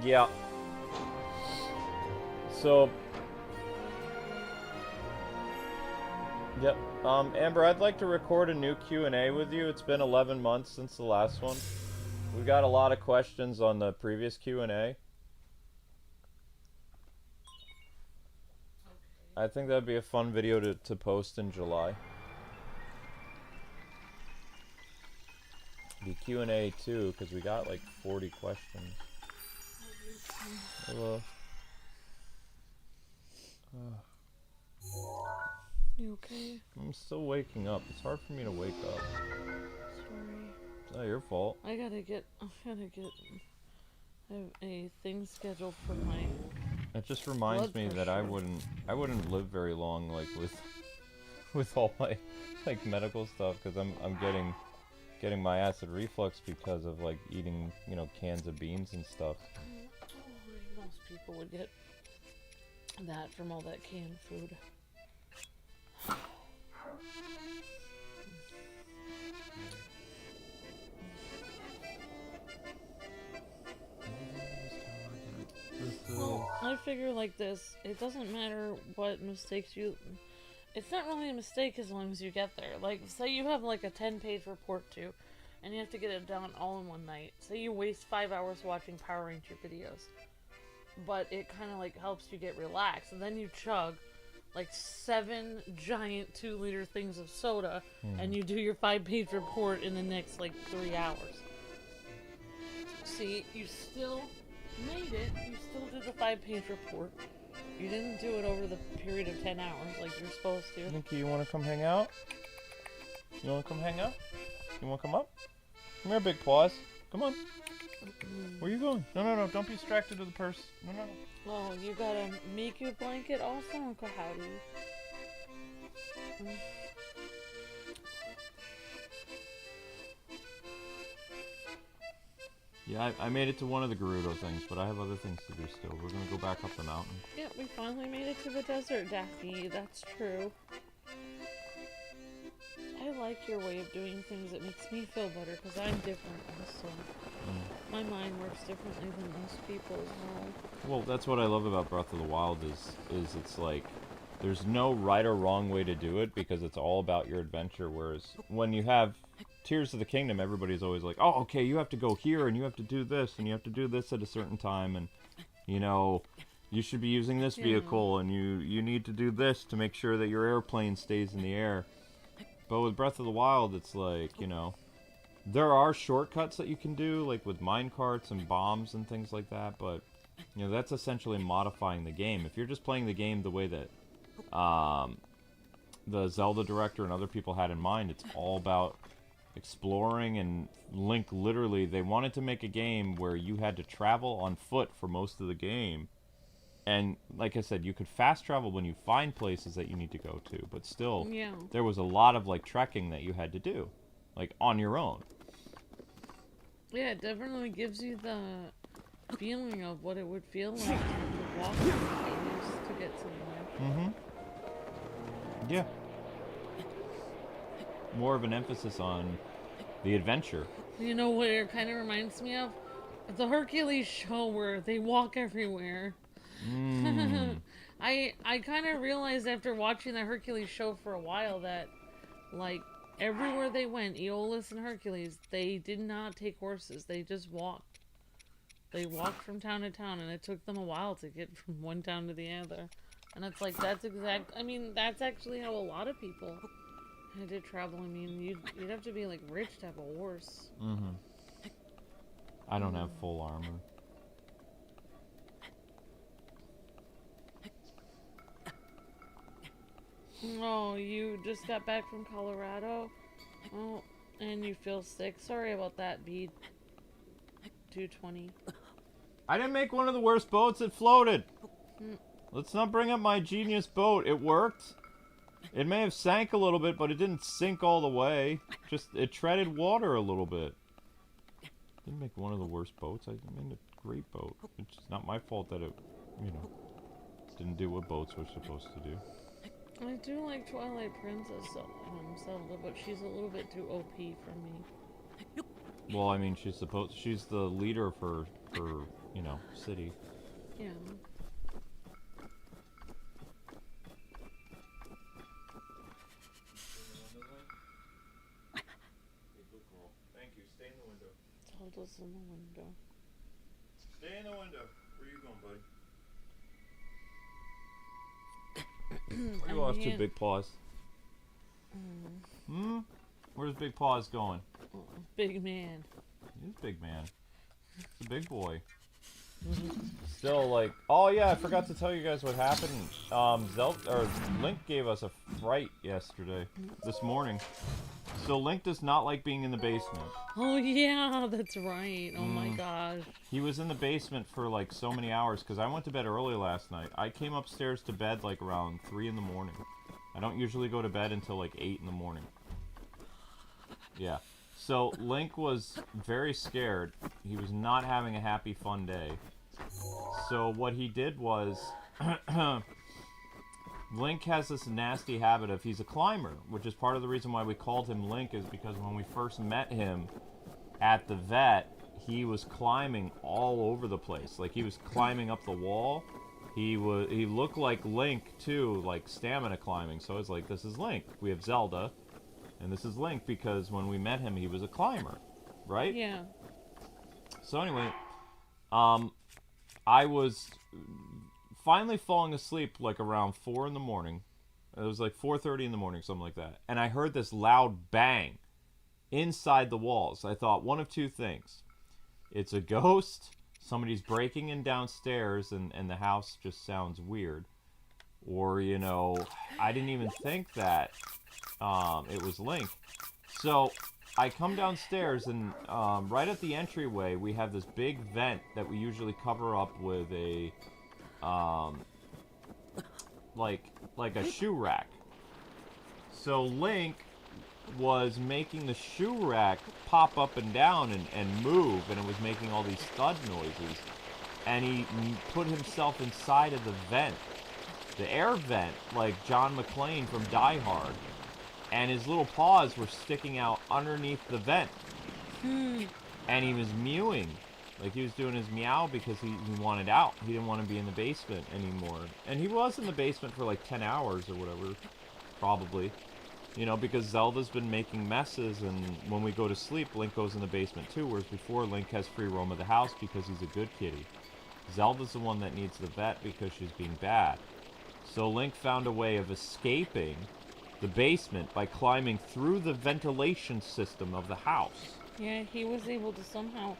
A: Yeah. So, yep. Amber, I'd like to record a new Q&A with you. It's been 11 months since the last one. We got a lot of questions on the previous Q&A. I think that'd be a fun video to post in July. Be Q&A too, because we got like 40 questions. Hello.
B: You okay?
A: I'm still waking up. It's hard for me to wake up.
B: Sorry.
A: It's not your fault.
B: I have a thing scheduled for my
A: It just reminds me that I wouldn't live very long, like with all my like medical stuff, because I'm getting my acid reflux because of like eating, you know, cans of beans and stuff.
B: Most people would get that from all that canned food. Well, I figure like this, it doesn't matter what mistakes you... It's not really a mistake as long as you get there. Like, say you have like a 10-page report to, and you have to get it done all in one night. Say you waste 5 hours watching Power Ranger videos. But it kind of like helps you get relaxed. And then you chug like 7 giant 2-liter things of soda, and you do your 5-page report in the next like 3 hours. See, you still made it. You still did the 5-page report. You didn't do it over the period of 10 hours like you're supposed to.
A: Nikki, you want to come hang out? You want to come hang out? You want to come up? Come here, big paws. Come on. Where are you going? No. Don't be distracted to the purse. No.
B: Oh, you got a Miku blanket also, Uncle Howdy.
A: Yeah, I made it to one of the Gerudo things, but I have other things to do still. We're gonna go back up the mountain.
B: Yeah, we finally made it to the desert, Daffy. That's true. I like your way of doing things. It makes me feel better because I'm different also. My mind works differently than most people's.
A: Well, that's what I love about Breath of the Wild is it's like there's no right or wrong way to do it because it's all about your adventure. Whereas when you have Tears of the Kingdom, everybody's always like, oh, okay, you have to go here and you have to do this and you have to do this at a certain time and, you know, you should be using this vehicle and you need to do this to make sure that your airplane stays in the air. But with Breath of the Wild, it's like, you know, there are shortcuts that you can do, like with minecarts and bombs and things like that, but, you know, that's essentially modifying the game. If you're just playing the game the way that the Zelda director and other people had in mind, it's all about exploring, and Link literally, they wanted to make a game where you had to travel on foot for most of the game. And like I said, you could fast travel when you find places that you need to go to, but still, there was a lot of like trekking that you had to do, like on your own.
B: Yeah, it definitely gives you the feeling of what it would feel like to walk to get somewhere.
A: Yeah. More of an emphasis on the adventure.
B: You know what it kind of reminds me of? The Hercules show where they walk everywhere. I kind of realized after watching the Hercules show for a while that, like, everywhere they went, Aeolus and Hercules, they did not take horses. They just walked. They walked from town to town, and it took them a while to get from one town to the other. And it's like, that's actually how a lot of people I did travel. I mean, you'd have to be like rich to have a horse.
A: Mm-hmm. I don't have full armor.
B: Oh, you just got back from Colorado? Oh, and you feel sick? Sorry about that, B220.
A: I didn't make one of the worst boats. It floated. Let's not bring up my genius boat. It worked. It may have sank a little bit, but it didn't sink all the way. Just, it treaded water a little bit. Didn't make one of the worst boats. I made a great boat. It's not my fault that it, you know, didn't do what boats were supposed to do.
B: I do like Twilight Princess Zelda, but she's a little bit too OP for me.
A: Well, I mean, she's the leader for you know, city.
B: Yeah.
A: Thank you. Stay in the window.
B: Zelda's in the window.
A: Stay in the window. Where you going, buddy? Where you off to, Big Paws? Where's Big Paws going?
B: Big man.
A: He's a big man. He's a big boy. Still, like, oh yeah, I forgot to tell you guys what happened. Link gave us a fright yesterday, this morning. So Link does not like being in the basement.
B: Oh yeah, that's right. Oh my gosh.
A: He was in the basement for like so many hours because I went to bed early last night. I came upstairs to bed like around 3 in the morning. I don't usually go to bed until like 8 in the morning. Yeah. So Link was very scared. He was not having a happy, fun day. So what he did was, Link has this nasty habit of, he's a climber, which is part of the reason why we called him Link, is because when we first met him at the vet, he was climbing all over the place. Like, he was climbing up the wall. He looked like Link, too, like stamina climbing. So I was like, this is Link. We have Zelda, and this is Link, because when we met him, he was a climber, right?
B: Yeah.
A: So anyway, I was finally falling asleep like around 4 in the morning. It was like 4:30 in the morning, something like that. And I heard this loud bang inside the walls. I thought one of two things. It's a ghost, somebody's breaking in downstairs, and the house just sounds weird. Or, you know, I didn't even think that it was Link. So I come downstairs, and right at the entryway, we have this big vent that we usually cover up with a like a shoe rack. So Link was making the shoe rack pop up and down and move, and it was making all these thud noises. And he put himself inside of the vent, the air vent, like John McClane from Die Hard. And his little paws were sticking out underneath the vent. And he was mewing. Like, he was doing his meow because he wanted out. He didn't want to be in the basement anymore. And he was in the basement for like 10 hours or whatever. Probably. You know, because Zelda's been making messes, and when we go to sleep, Link goes in the basement too, whereas before, Link has free roam of the house because he's a good kitty. Zelda's the one that needs the vet because she's being bad. So Link found a way of escaping the basement by climbing through the ventilation system of the house.
B: Yeah, he was able to somehow...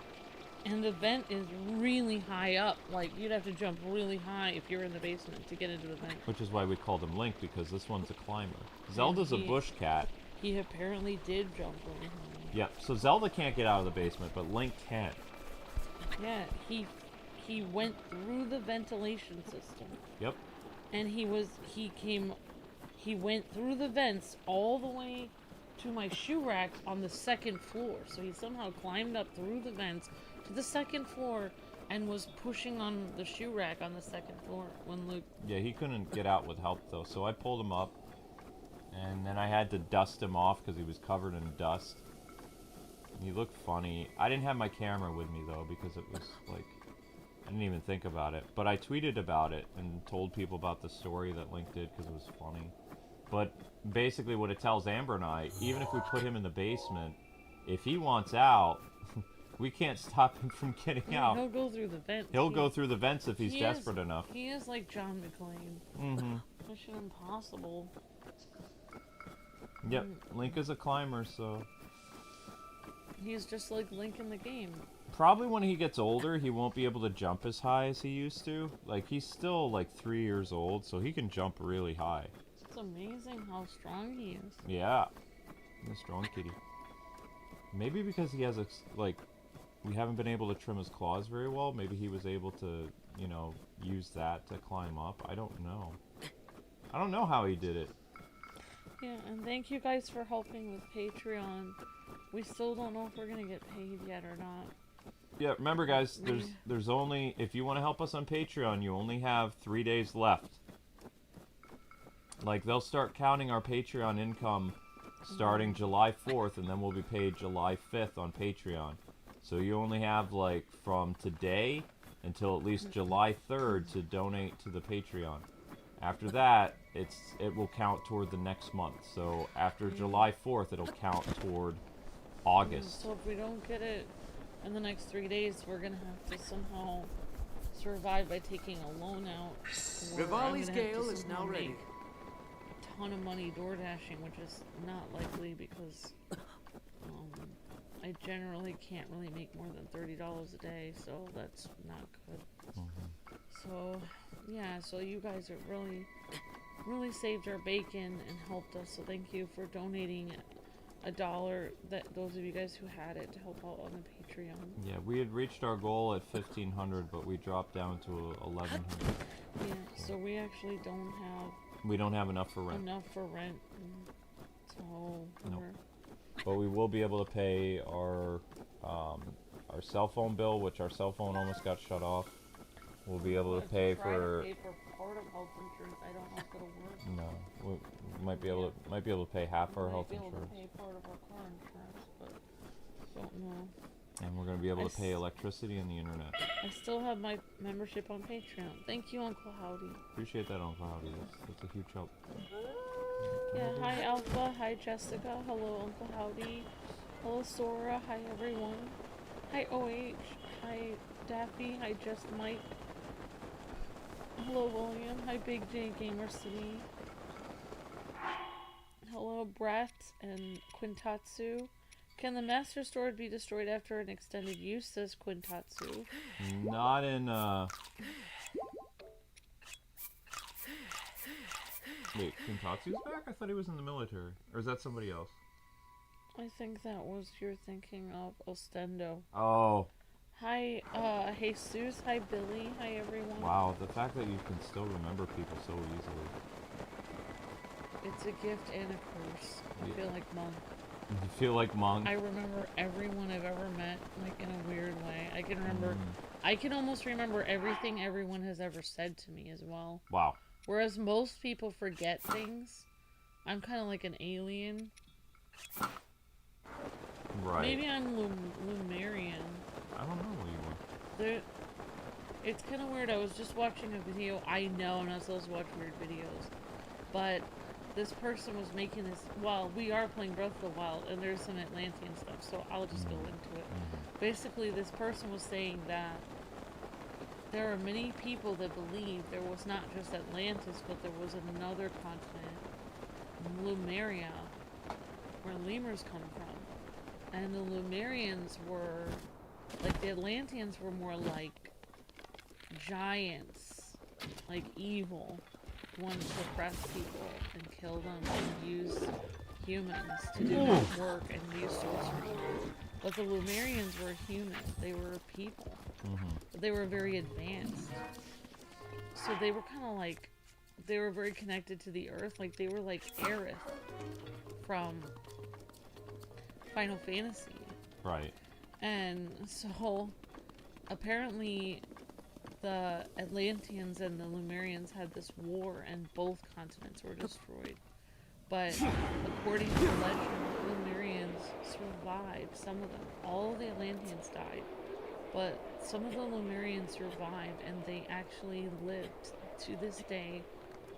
B: And the vent is really high up. Like, you'd have to jump really high if you're in the basement to get into the vent.
A: Which is why we called him Link, because this one's a climber. Zelda's a bush cat.
B: He apparently did jump really high.
A: Yep, so Zelda can't get out of the basement, but Link can.
B: Yeah, he went through the ventilation system.
A: Yep.
B: And he went through the vents all the way to my shoe rack on the second floor. So he somehow climbed up through the vents to the second floor and was pushing on the shoe rack on the second floor when Luke...
A: Yeah, he couldn't get out with help, though, so I pulled him up, and then I had to dust him off because he was covered in dust. He looked funny. I didn't have my camera with me, though, because it was, like... I didn't even think about it. But I tweeted about it and told people about the story that Link did because it was funny. But basically what it tells Amber and I, even if we put him in the basement, if he wants out... We can't stop him from getting out.
B: He'll go through the vents.
A: He'll go through the vents if he's desperate enough.
B: He is like John McClane.
A: Mm-hmm.
B: Mission Impossible.
A: Yep, Link is a climber, so...
B: He's just like Link in the game.
A: Probably when he gets older, he won't be able to jump as high as he used to. Like, he's still, like, 3 years old, so he can jump really high.
B: It's amazing how strong he is.
A: Yeah. He's a strong kitty. Maybe because he has, like... We haven't been able to trim his claws very well. Maybe he was able to, you know, use that to climb up. I don't know. I don't know how he did it.
B: Yeah, and thank you guys for helping with Patreon. We still don't know if we're gonna get paid yet or not.
A: Yeah, remember guys, there's only, if you want to help us on Patreon, you only have 3 days left. Like, they'll start counting our Patreon income starting July 4th, and then we'll be paid July 5th on Patreon. So you only have, like, from today until at least July 3rd to donate to the Patreon. After that, it will count toward the next month. So after July 4th, it'll count toward August.
B: So if we don't get it in the next 3 days, we're gonna have to somehow survive by taking a loan out.
C: Rivali's Gale is now ready.
B: A ton of money door dashing, which is not likely because I generally can't really make more than $30 a day, so that's not good. So yeah, so you guys are really saved our bacon and helped us, so thank you for donating $1, that those of you guys who had it, to help out on the Patreon.
A: Yeah, we had reached our goal at 1,500, but we dropped down to 1,100.
B: Yeah, so we actually don't have...
A: We don't have enough for rent.
B: So
A: nope. But we will be able to pay our cell phone bill, which our cell phone almost got shut off. We'll be able to pay for...
B: part of health insurance. I don't know if it'll work.
A: No, we might be able to pay half our health insurance.
B: Might be able to pay part of our car insurance, but don't know.
A: And we're going to be able to pay electricity and the internet.
B: I still have my membership on Patreon. Thank you, Uncle Howdy.
A: Appreciate that, Uncle Howdy. That's a huge help.
B: Yeah, hi Alpha, hi Jessica, hello Uncle Howdy, hello Sora, hi everyone, hi OH, hi Daffy, hi Just Mike, hello William, hi Big J Gamer City, hello Brett and Quintatsu. Can the Master Sword be destroyed after an extended use, says Quintatsu?
A: Not in, Wait, Kintatsu's back? I thought he was in the military. Or is that somebody else?
B: I think that was you're thinking of Ostendo.
A: Oh.
B: Hi, Jesus. Hi, Billy. Hi, everyone.
A: Wow, the fact that you can still remember people so easily.
B: It's a gift and a curse. I feel like Monk.
A: You feel like Monk?
B: I remember everyone I've ever met, like, in a weird way. I can remember... I can almost remember everything everyone has ever said to me as well.
A: Wow.
B: Whereas most people forget things. I'm kind of like an alien.
A: Right.
B: Maybe I'm Lumerian.
A: I don't know what you are.
B: It's kind of weird. I was just watching a video. I know I'm not supposed to watch weird videos. But this person was making this... Well, we are playing Breath of the Wild, and there's some Atlantean stuff, so I'll just go into it. Basically, this person was saying that there are many people that believe there was not just Atlantis, but there was another continent, Lumeria, where lemurs come from. And the Lumerians were, like, the Atlanteans were more like giants, like evil, ones to oppress people and kill them and use humans to do that work and use sorcery. But the Lumerians were human, they were people. But they were very advanced. So they were kind of like, they were very connected to the earth. Like, they were like Aerith from Final Fantasy.
A: Right.
B: And so, apparently, the Atlanteans and the Lumerians had this war, and both continents were destroyed. But according to legend, the Lumerians survived. Some of them. All of the Atlanteans died. But some of the Lumerians survived, and they actually lived to this day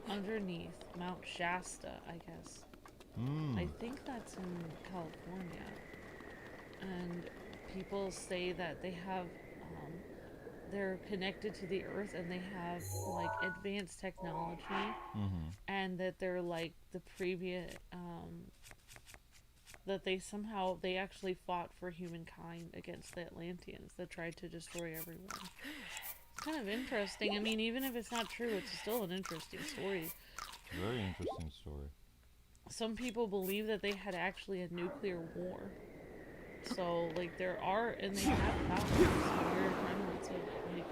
B: underneath Mount Shasta, I guess. I think that's in California. And people say that they have, they're connected to the earth, and they have, like, advanced technology, and that they're like the previous, that they actually fought for humankind against the Atlanteans that tried to destroy everyone. It's kind of interesting. I mean, even if it's not true, it's still an interesting story.
A: Very interesting story.
B: Some people believe that they had actually a nuclear war. So, like, there are, and they have found some weird remnants of, like,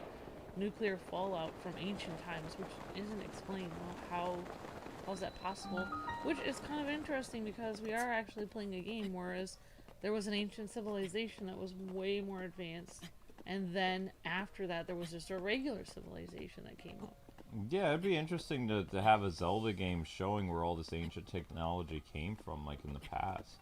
B: nuclear fallout from ancient times, which isn't explained. How is that possible? Which is kind of interesting because we are actually playing a game, whereas there was an ancient civilization that was way more advanced, and then after that there was just a regular civilization that came up.
A: Yeah, it'd be interesting to have a Zelda game showing where all this ancient technology came from, like in the past.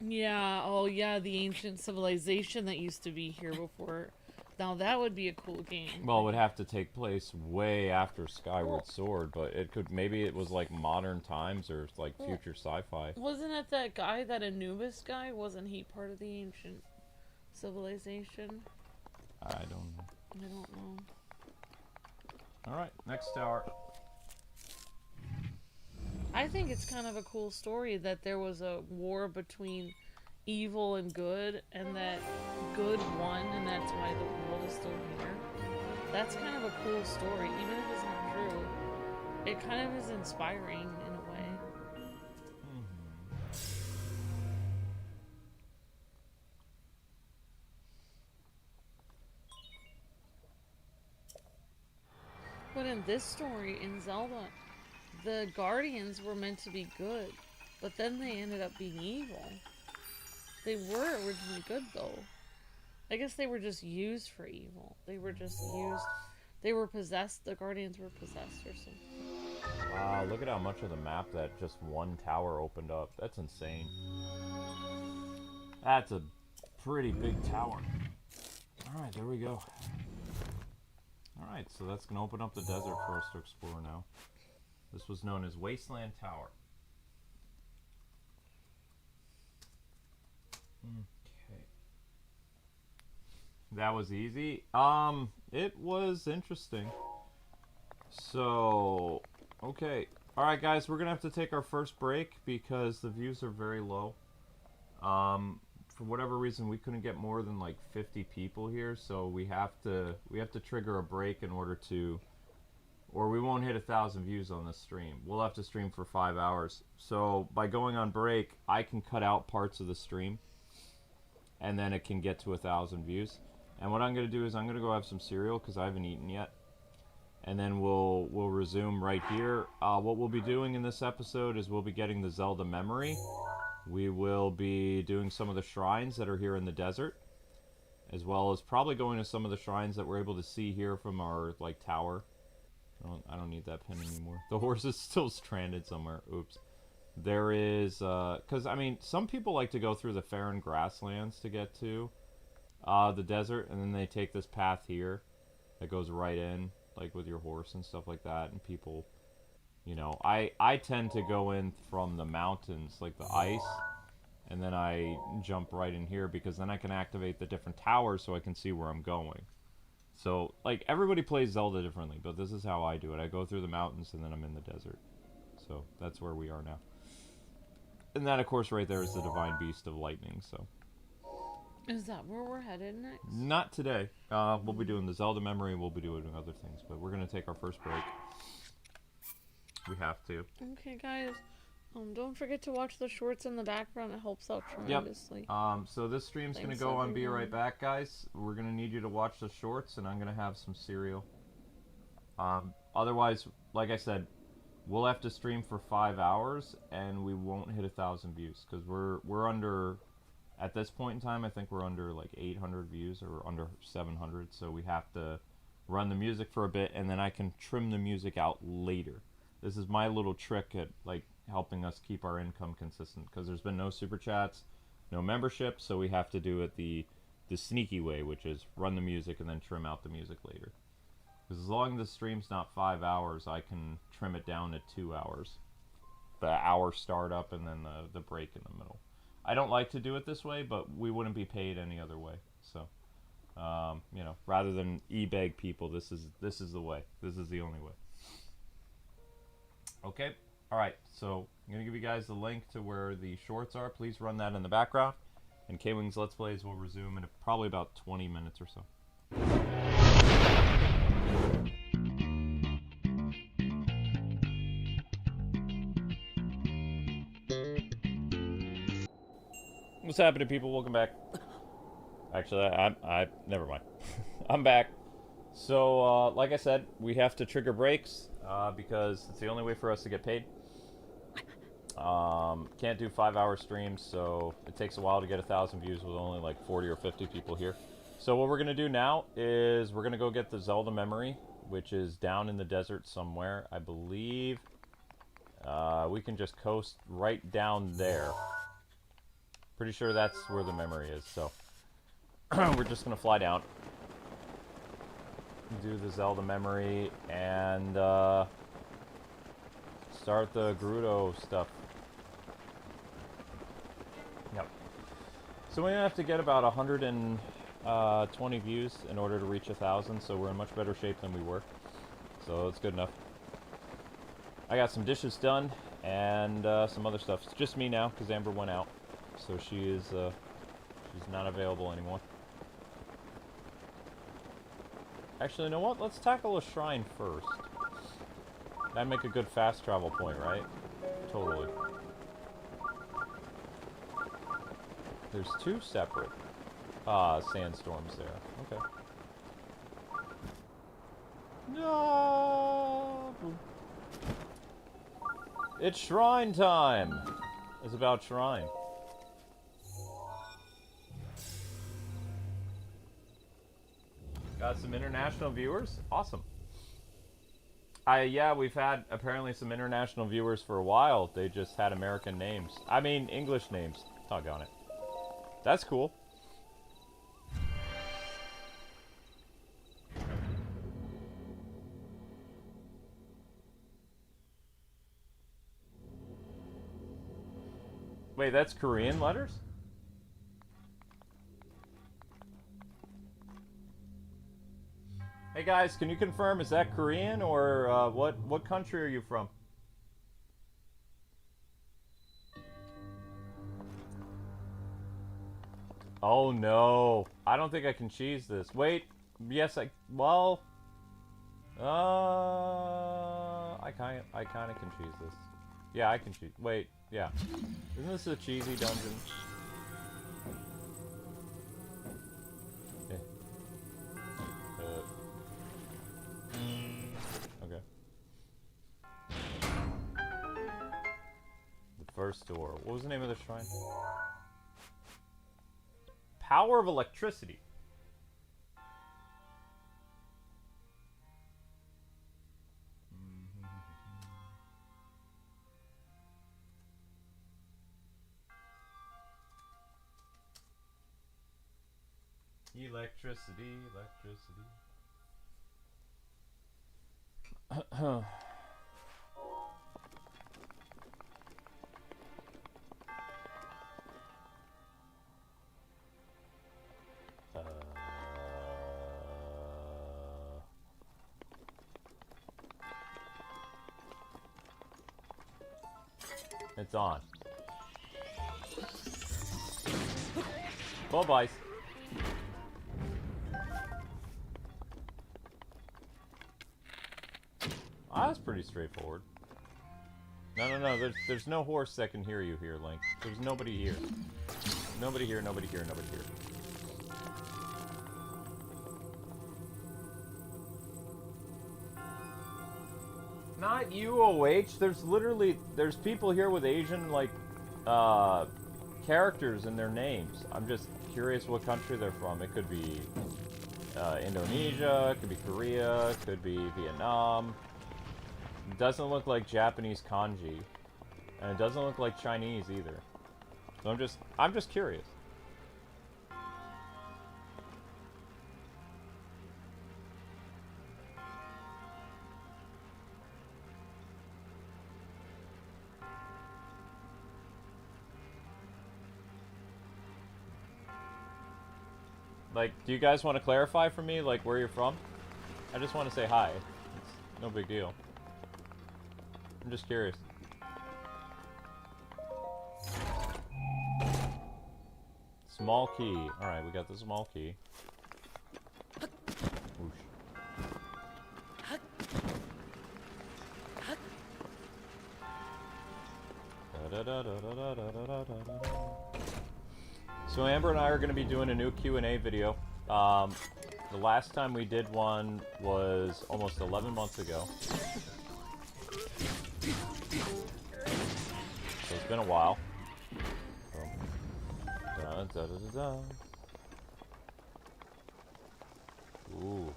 B: Yeah, oh yeah, the ancient civilization that used to be here before. Now that would be a cool game.
A: Well, it would have to take place way after Skyward Sword, but maybe it was like modern times or like future sci-fi.
B: Wasn't it that guy, that Anubis guy? Wasn't he part of the ancient civilization?
A: I don't know.
B: I don't know.
A: Alright, next tower.
B: I think it's kind of a cool story that there was a war between evil and good, and that good won, and that's why the world is still here. That's kind of a cool story, even if it's not true. It kind of is inspiring in a way. But in this story, in Zelda, the Guardians were meant to be good, but then they ended up being evil. They were originally good, though. I guess they were just used for evil. They were just used... They were possessed. The Guardians were possessed or something.
A: Wow, look at how much of the map that just one tower opened up. That's insane. That's a pretty big tower. Alright, there we go. Alright, so that's going to open up the desert for us to explore now. This was known as Wasteland Tower. Okay. That was easy. It was interesting. So, okay. Alright guys, we're going to have to take our first break because the views are very low. For whatever reason, we couldn't get more than like 50 people here, so we have to trigger a break in order to, or we won't hit 1,000 views on this stream. We'll have to stream for 5 hours. So by going on break, I can cut out parts of the stream, and then it can get to 1,000 views. And what I'm going to do is I'm going to go have some cereal because I haven't eaten yet, and then we'll resume right here. What we'll be doing in this episode is we'll be getting the Zelda Memory. We will be doing some of the shrines that are here in the desert, as well as probably going to some of the shrines that we're able to see here from our like tower. I don't need that pin anymore. The horse is still stranded somewhere. Oops. There is, because I mean, some people like to go through the Faron grasslands to get to the desert, and then they take this path here that goes right in, like with your horse and stuff like that, and people... You know, I tend to go in from the mountains, like the ice, and then I jump right in here because then I can activate the different towers so I can see where I'm going. So, like, everybody plays Zelda differently, but this is how I do it. I go through the mountains and then I'm in the desert. So, that's where we are now. And that, of course, right there is the Divine Beast of Lightning, so...
B: Is that where we're headed next?
A: Not today. We'll be doing the Zelda Memory and we'll be doing other things, but we're going to take our first break. We have to.
B: Okay, guys. Don't forget to watch the shorts in the background. It helps out tremendously.
A: Yep. So this stream's going to go on Be Right Back, guys. We're going to need you to watch the shorts, and I'm going to have some cereal. Otherwise, like I said, we'll have to stream for 5 hours, and we won't hit 1,000 views, because we're under... At this point in time, I think we're under like 800 views, or under 700, so we have to run the music for a bit, and then I can trim the music out later. This is my little trick at like helping us keep our income consistent, because there's been no super chats, no membership, so we have to do it the sneaky way, which is run the music and then trim out the music later. Because as long as the stream's not 5 hours, I can trim it down to 2 hours. The hour startup and then the break in the middle. I don't like to do it this way, but we wouldn't be paid any other way. So, you know, rather than e-beg people, this is the way. This is the only way. Okay, Alright, so I'm going to give you guys the link to where the shorts are. Please run that in the background. And Kwings Let's Plays will resume in probably about 20 minutes or so. What's happening, people? Welcome back. Actually, I never mind. I'm back. So, like I said, we have to trigger breaks because it's the only way for us to get paid. Can't do 5-hour streams, so it takes a while to get 1,000 views with only like 40 or 50 people here. So what we're going to do now is we're going to go get the Zelda Memory, which is down in the desert somewhere. I believe we can just coast right down there. Pretty sure that's where the memory is, so we're just going to fly down, do the Zelda Memory, and start the Gerudo stuff. Yep. So we have to get about 120 views in order to reach 1,000, so we're in much better shape than we were. So it's good enough. I got some dishes done, and some other stuff. It's just me now, because Amber went out. So she's not available anymore. Actually, you know what? Let's tackle a shrine first. That'd make a good fast travel point, right? Totally. There's 2 separate sandstorms there. Okay. No. It's shrine time. It's about shrine. Got some international viewers? Awesome. Yeah, we've had apparently some international viewers for a while. They just had American names. I mean, English names. Doggone it. That's cool. Wait, that's Korean letters? Hey guys, can you confirm, is that Korean or what country are you from? Oh no, I don't think I can cheese this. Wait, yes well, I kind of can cheese this. Yeah, I can cheese. Wait, yeah. Isn't this a cheesy dungeon? Okay. The first door. What was the name of the shrine? Power of electricity. Electricity, electricity. It's on. Bye-bye. Ah, that's pretty straightforward. No, there's no horse that can hear you here, Link. There's nobody here. Nobody here, nobody here, nobody here. Not you, OH. There's people here with Asian, like, characters in their names. I'm just curious what country they're from. It could be, Indonesia, it could be Korea, it could be Vietnam. It doesn't look like Japanese kanji. And it doesn't look like Chinese either. So I'm just curious. Like, do you guys want to clarify for me, like, where you're from? I just want to say hi. It's no big deal. I'm just curious. Small key. Alright, we got the small key. Whoosh. So Amber and I are going to be doing a new Q&A video. The last time we did one was almost 11 months ago. So it's been a while. Ooh.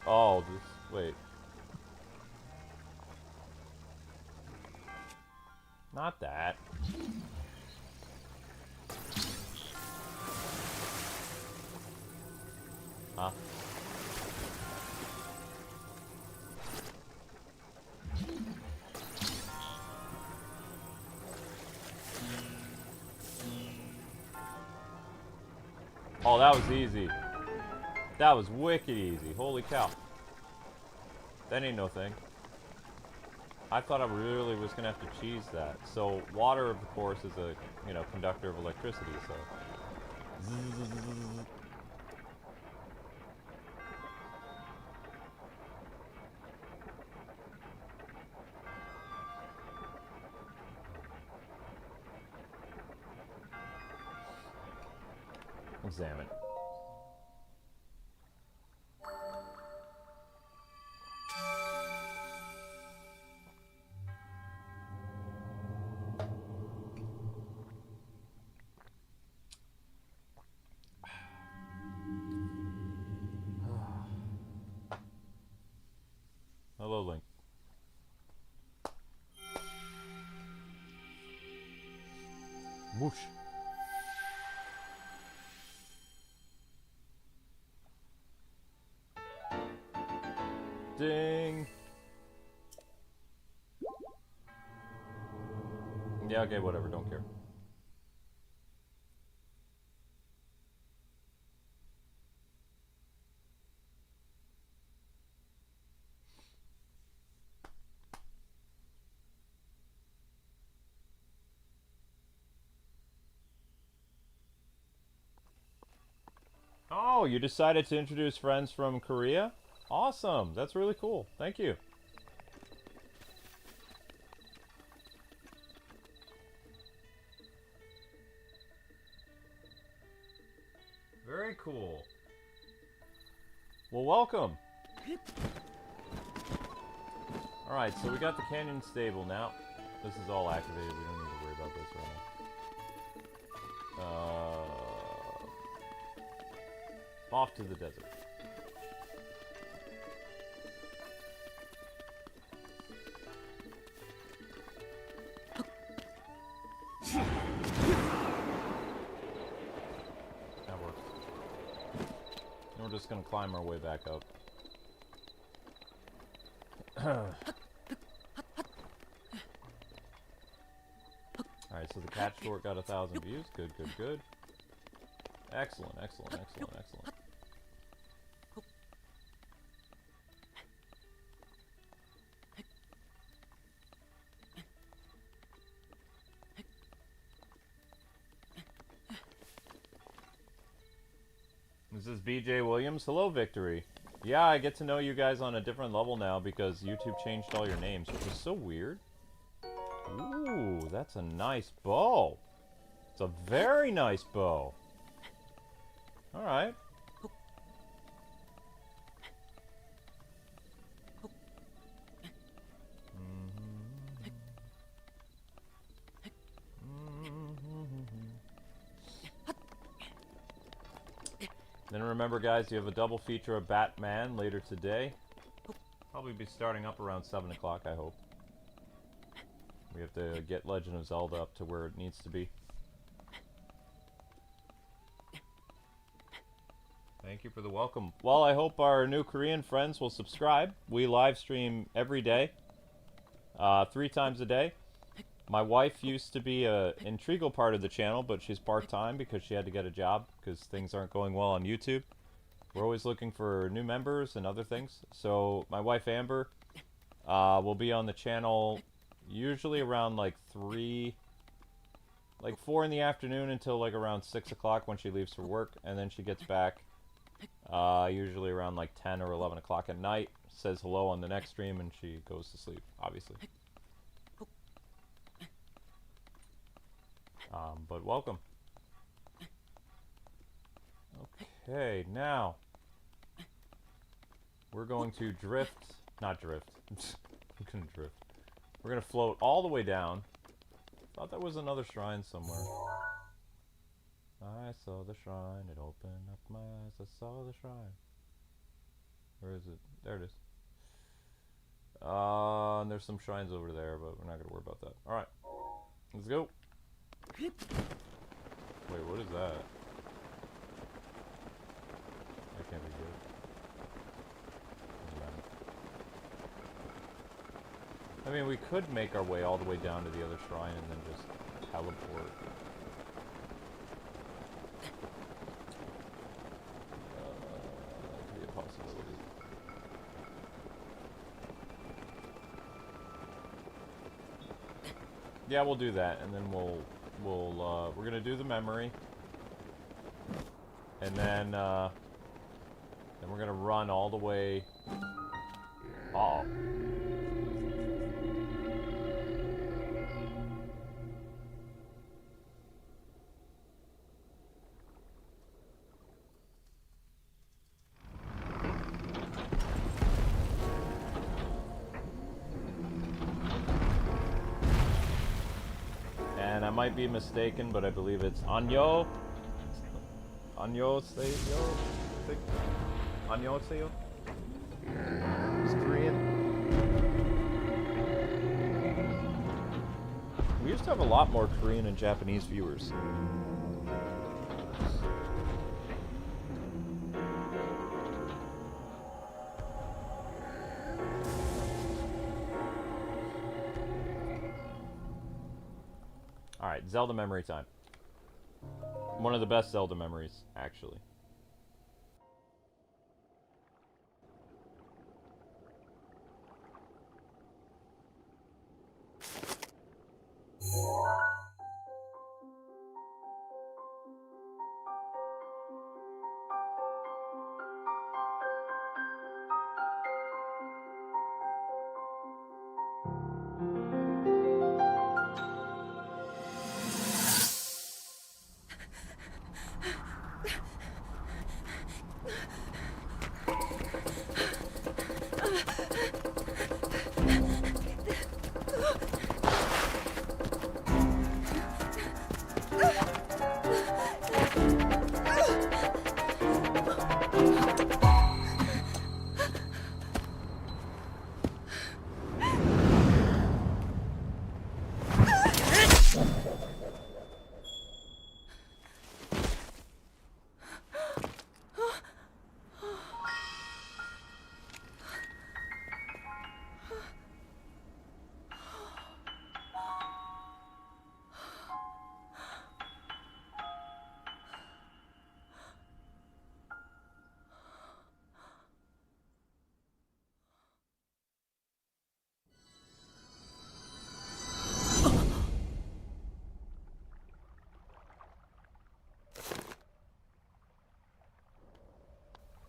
A: Oh, this, wait. Not that. Huh? Oh, that was easy. That was wicked easy. Holy cow. That ain't no thing. I thought I really was gonna have to cheese that. So water, of course, is a, you know, conductor of electricity, so. Examine. Hello, Link. Whoosh. Ding. Yeah, okay, whatever, don't care. Oh, you decided to introduce friends from Korea? Awesome. That's really cool. Thank you. Very cool. Well, welcome. Alright, so we got the canyon stable now. This is all activated. We don't need to worry about this right now. Off to the desert. That works. And we're just gonna climb our way back up. Alright, so the catch short got 1,000 views. Good, good, good. Excellent, excellent, excellent, excellent. This is BJ Williams. Hello, Victory. Yeah, I get to know you guys on a different level now because YouTube changed all your names, which is so weird. Ooh, that's a nice bow. It's a very nice bow. Alright. Then remember, guys, you have a double feature of Batman later today. Probably be starting up around 7 o'clock, I hope. We have to get Legend of Zelda up to where it needs to be. Thank you for the welcome. Well, I hope our new Korean friends will subscribe. We live stream every day. 3 times a day. My wife used to be an integral part of the channel, but she's part-time because she had to get a job because things aren't going well on YouTube. We're always looking for new members and other things. So my wife Amber will be on the channel usually around like 4 in the afternoon until like around 6 o'clock when she leaves for work, and then she gets back usually around like 10 or 11 o'clock at night, says hello on the next stream, and she goes to sleep, obviously. But welcome. Okay, now we're going to not drift. I'm gonna drift. We're gonna float all the way down. Thought there was another shrine somewhere. I saw the shrine, it opened up my eyes, I saw the shrine. Where is it? There it is. And there's some shrines over there, but we're not gonna worry about that. Alright. Let's go. Wait, what is that? That can't be good. I mean, we could make our way all the way down to the other shrine and then just teleport. That could be a possibility. Yeah, we'll do that, and then we're gonna do the memory, and then we're gonna run all the way. Uh-oh. And I might be mistaken, but I believe it's Anyo. Annyeonghaseyo. Annyeonghaseyo. It's Korean. We used to have a lot more Korean and Japanese viewers. Alright, Zelda Memory time. One of the best Zelda memories, actually.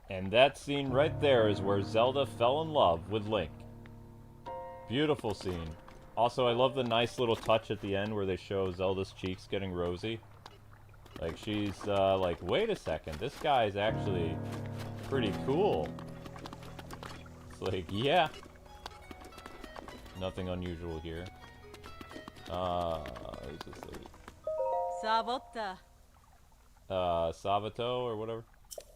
A: And that scene right there is where Zelda fell in love with Link. Beautiful scene. Also, I love the nice little touch at the end where they show Zelda's cheeks getting rosy. Like, she's, like, wait a second, this guy's actually pretty cool. It's like, yeah. Nothing unusual here. Is this lady? Savato or whatever.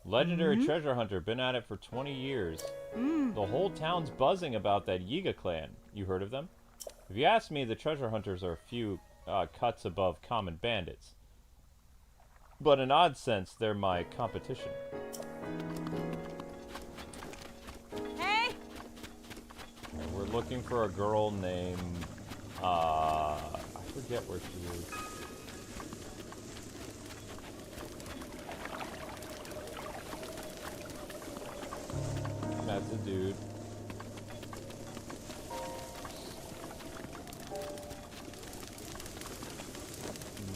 A: Legendary treasure hunter, been at it for 20 years. The whole town's buzzing about that Yiga clan. You heard of them? If you ask me, the treasure hunters are a few cuts above common bandits. But in odd sense, they're my competition.
D: Hey!
A: And we're looking for a girl named... I forget where she is. That's a dude.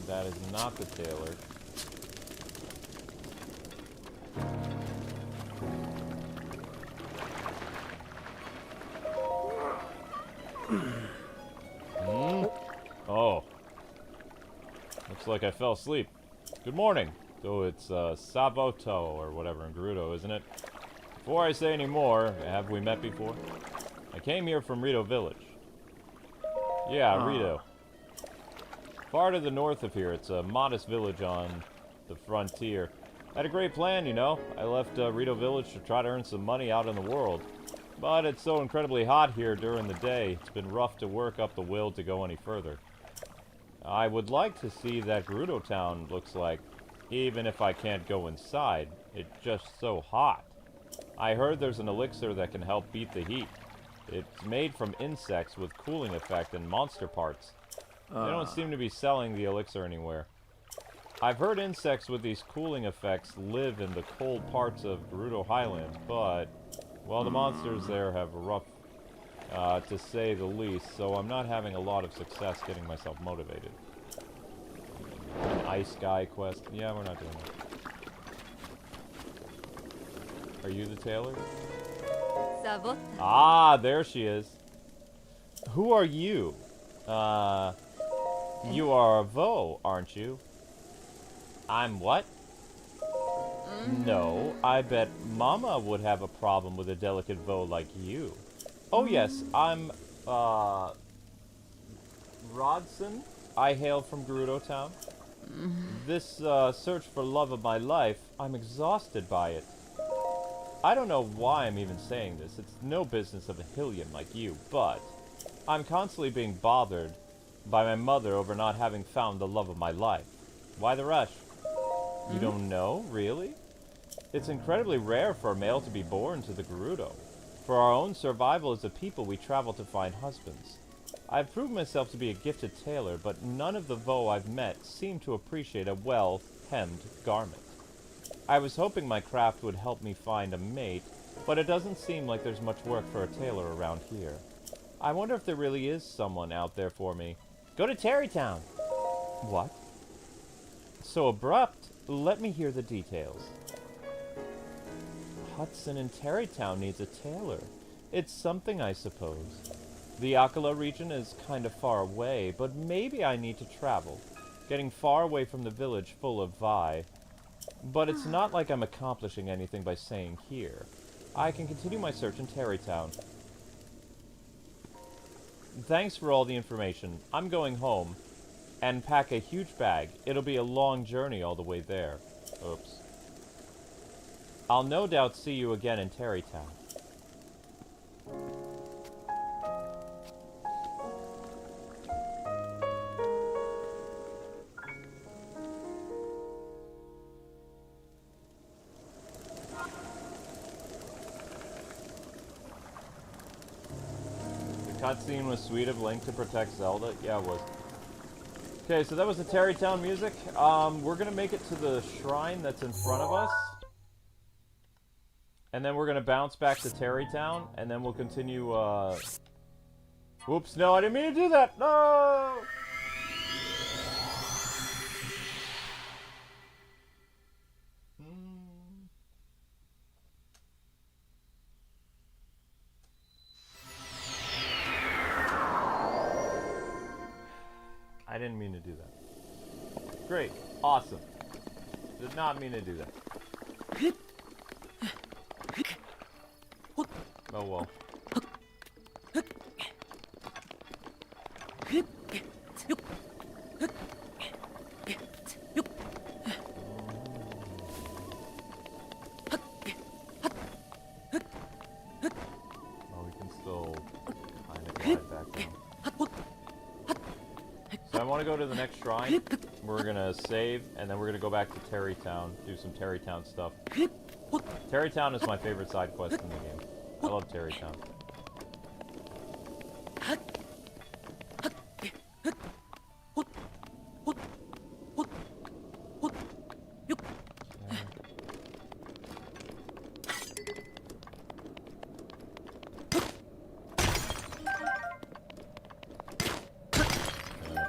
A: That is not the tailor. Oh. Looks like I fell asleep. Good morning. So it's Saboto or whatever in Gerudo, isn't it? Before I say any more, have we met before? I came here from Rito Village. Yeah, Rito. Far to the north of here, it's a modest village on the frontier. I had a great plan, you know. I left Rito Village to try to earn some money out in the world. But it's so incredibly hot here during the day, it's been rough to work up the will to go any further. I would like to see that Gerudo Town looks like, even if I can't go inside. It's just so hot. I heard there's an elixir that can help beat the heat. It's made from insects with cooling effect and monster parts. They don't seem to be selling the elixir anywhere. I've heard insects with these cooling effects live in the cold parts of Gerudo Highlands, but, well, the monsters there have a rough, to say the least, so I'm not having a lot of success getting myself motivated. An ice guy quest? Yeah, we're not doing that. Are you the tailor?
D: Sabot.
A: Ah, there she is. Who are you? You are a Vo, aren't you? I'm what? No, I bet Mama would have a problem with a delicate Vo like you. Oh yes, I'm, Rodson. I hail from Gerudo Town. This, search for love of my life, I'm exhausted by it. I don't know why I'm even saying this. It's no business of a Hylian like you, but I'm constantly being bothered by my mother over not having found the love of my life. Why the rush? You don't know? Really? It's incredibly rare for a male to be born to the Gerudo. For our own survival as a people, we travel to find husbands. I've proved myself to be a gifted tailor, but none of the Vo I've met seem to appreciate a well-hemmed garment. I was hoping my craft would help me find a mate, but it doesn't seem like there's much work for a tailor around here. I wonder if there really is someone out there for me. Go to Terrytown! What? So abrupt. Let me hear the details. Hudson in Terrytown needs a tailor. It's something, I suppose. The Akala region is kind of far away, but maybe I need to travel. Getting far away from the village full of Vi. But it's not like I'm accomplishing anything by staying here. I can continue my search in Terrytown. Thanks for all the information. I'm going home and pack a huge bag. It'll be a long journey all the way there. Oops. I'll no doubt see you again in Terrytown. Cutscene was sweet of Link to protect Zelda. Yeah, it was. Okay, so that was the Terrytown music. We're gonna make it to the shrine that's in front of us. And then we're gonna bounce back to Terrytown, and then we'll continue, Whoops, no, I didn't mean to do that! No! I didn't mean to do that. Great. Awesome. Did not mean to do that. Oh well. Oh, we can still kind of glide back down. So I want to go to the next shrine. We're gonna save, and then we're gonna go back to Terrytown, do some Terrytown stuff. Terrytown is my favorite side quest in the game. I love Terrytown.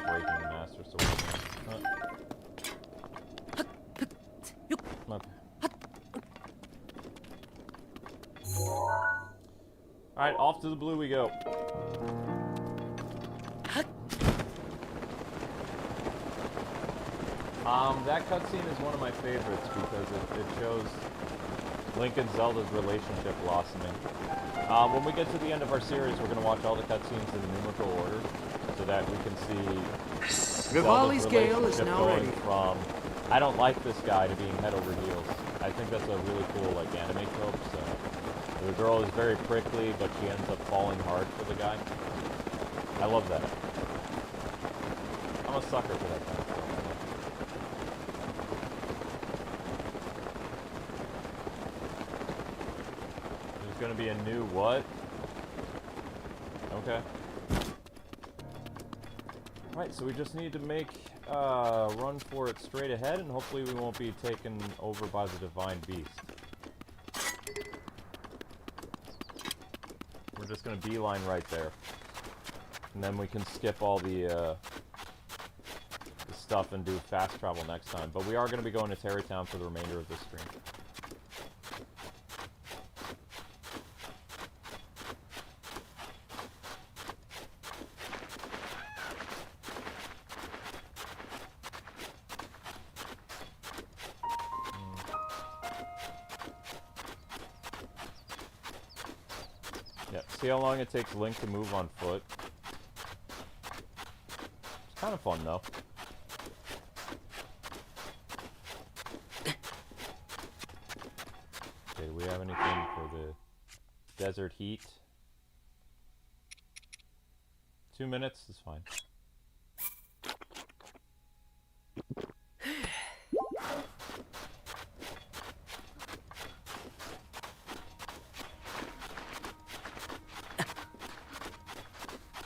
A: Breaking the Master Sword. Alright, off to the blue we go. That cutscene is one of my favorites because it shows Link and Zelda's relationship blossoming. When we get to the end of our series, we're going to watch all the cutscenes in numerical order so that we can see
C: Rivali's
A: Zelda's
C: Gale is
A: relationship
C: now
A: going
C: ready.
A: from I don't like this guy to being head over heels. I think that's a really cool like anime trope. So the girl is very prickly, but she ends up falling hard for the guy. I love that. I'm a sucker for that kind of stuff. There's gonna be a new what? Okay. Right, so we just need to make run for it straight ahead, and hopefully we won't be taken over by the Divine Beast. We're just gonna beeline right there. And then we can skip all the stuff and do fast travel next time. But we are going to be going to Terrytown for the remainder of this stream. Yeah, see how long it takes Link to move on foot? It's kind of fun though. Okay, do we have anything for the desert heat? 2 minutes is fine.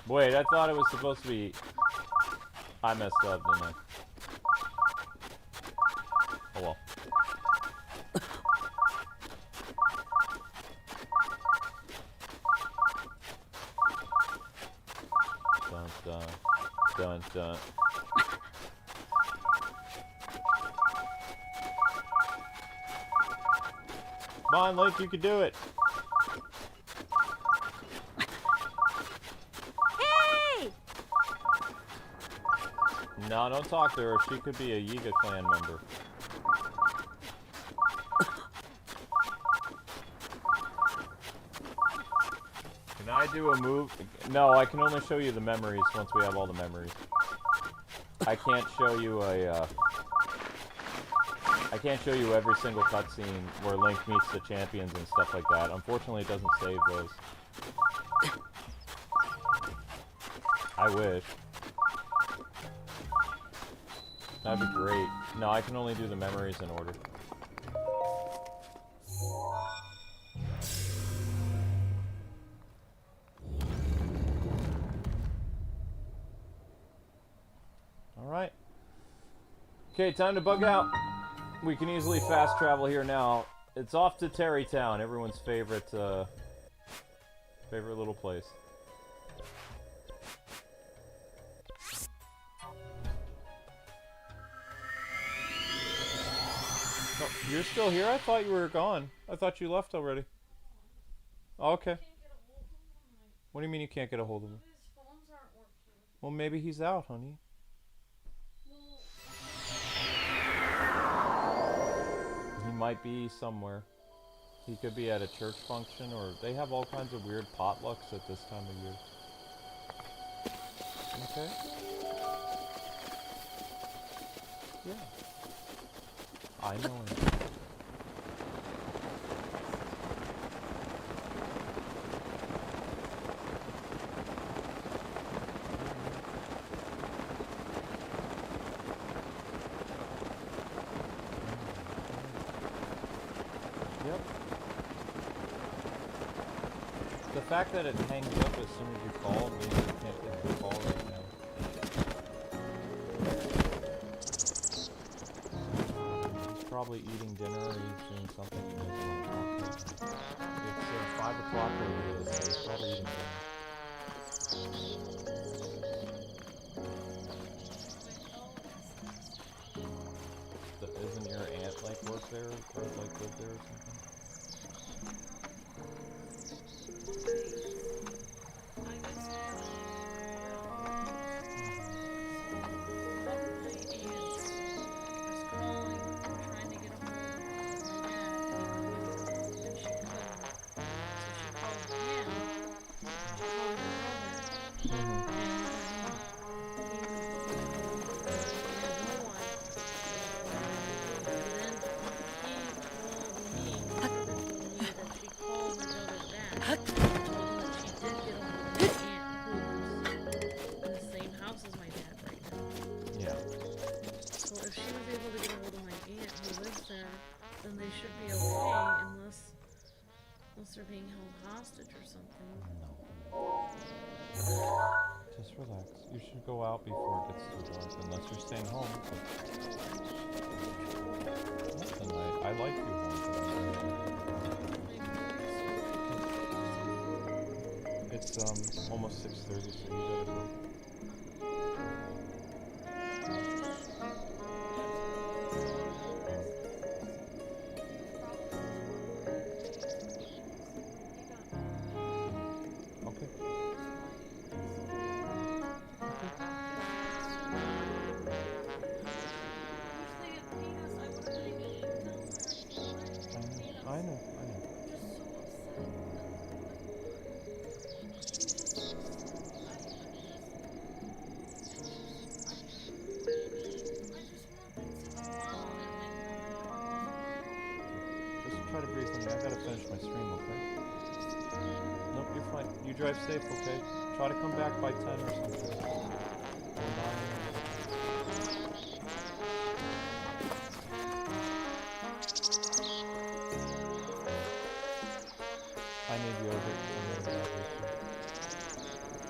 A: Wait, I thought it was supposed to be... I messed up, didn't I? Oh well. Dun dun. Dun dun. Come on, Link, you can do it! No, don't talk to her. She could be a Yiga clan member. Can I do a move? No, I can only show you the memories once we have all the memories. I can't show you a, I can't show you every single cutscene where Link meets the champions and stuff like that. Unfortunately, it doesn't save those. I wish. That'd be great. No, I can only do the memories in order. Alright. Okay, time to bug out. We can easily fast travel here now. It's off to Terrytown, everyone's favorite, favorite little place. Oh, you're still here? I thought you were gone. I thought you left already. Oh, okay. What do you mean you can't get a hold of him? Well, maybe he's out, honey. He might be somewhere. He could be at a church function, or they have all kinds of weird potlucks at this time of year. Okay. Yeah. I know him. Yep. The fact that it hangs up as soon as you call means you can't get the call right now. He's probably eating dinner or he's doing something he doesn't want to talk about. It's 5 o'clock where he is, so he's probably eating dinner. Isn't your aunt like work there or like live there or something?
B: if she was able to get a hold of my aunt who lives there, then they should be okay, unless they're being held hostage or something.
A: Just relax. You should go out before it gets too dark, unless you're staying home. Nothing. I like you home. It's almost 6:30, so you gotta go. I know. Just try to breathe on me. I gotta finish my stream, okay? Nope, you're fine. You drive safe, okay? Try to come back by 10 or something. I need yogurt.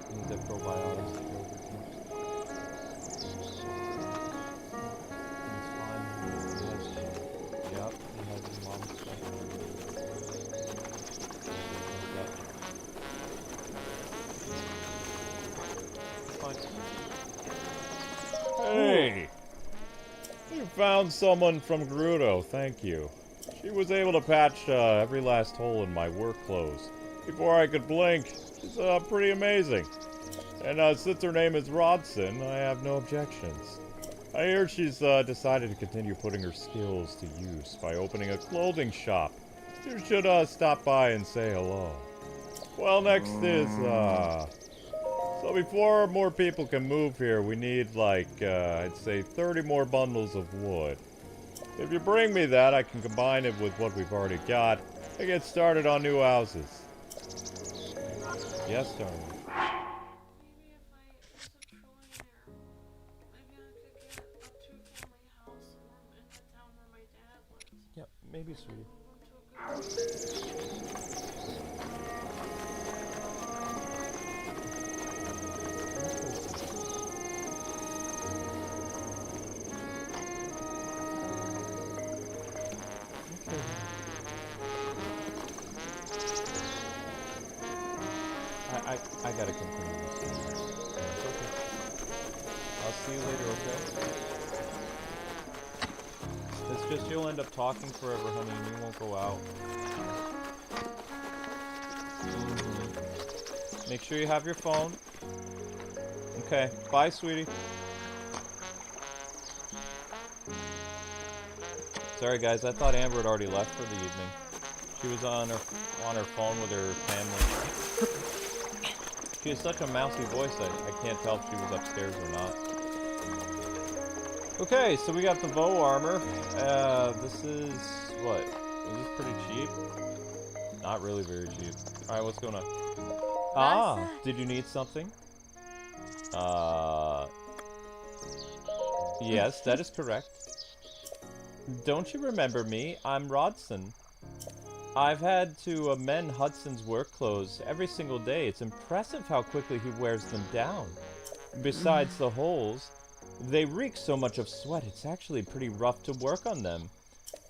A: I need that probiotics yogurt. It's fine. Yep, he has his mom's stuff. Hey! You found someone from Gerudo, thank you. She was able to patch every last hole in my work clothes before I could blink. She's pretty amazing. And since her name is Rodson, I have no objections. I hear she's decided to continue putting her skills to use by opening a clothing shop. You should stop by and say hello. Well, next is, so before more people can move here, we need, like, I'd say 30 more bundles of wood. If you bring me that, I can combine it with what we've already got and get started on new houses. Yes, darling.
B: Maybe if I was a trillionaire, maybe I could get a two-family house in the town where my dad lives.
A: Yep, maybe, sweetie. I gotta continue this. It's okay. I'll see you later, okay? It's just you'll end up talking forever, honey, and you won't go out. Make sure you have your phone. Okay, bye, sweetie. Sorry, guys, I thought Amber had already left for the evening. She was on her phone with her family. She has such a mousy voice, I can't tell if she was upstairs or not. Okay, so we got the bow armor. This is, what? Is this pretty cheap? Not really very cheap. Alright, what's going on? Ah, did you need something? Yes, that is correct. Don't you remember me? I'm Rodson. I've had to mend Hudson's work clothes every single day. It's impressive how quickly he wears them down. Besides the holes, they reek so much of sweat, it's actually pretty rough to work on them.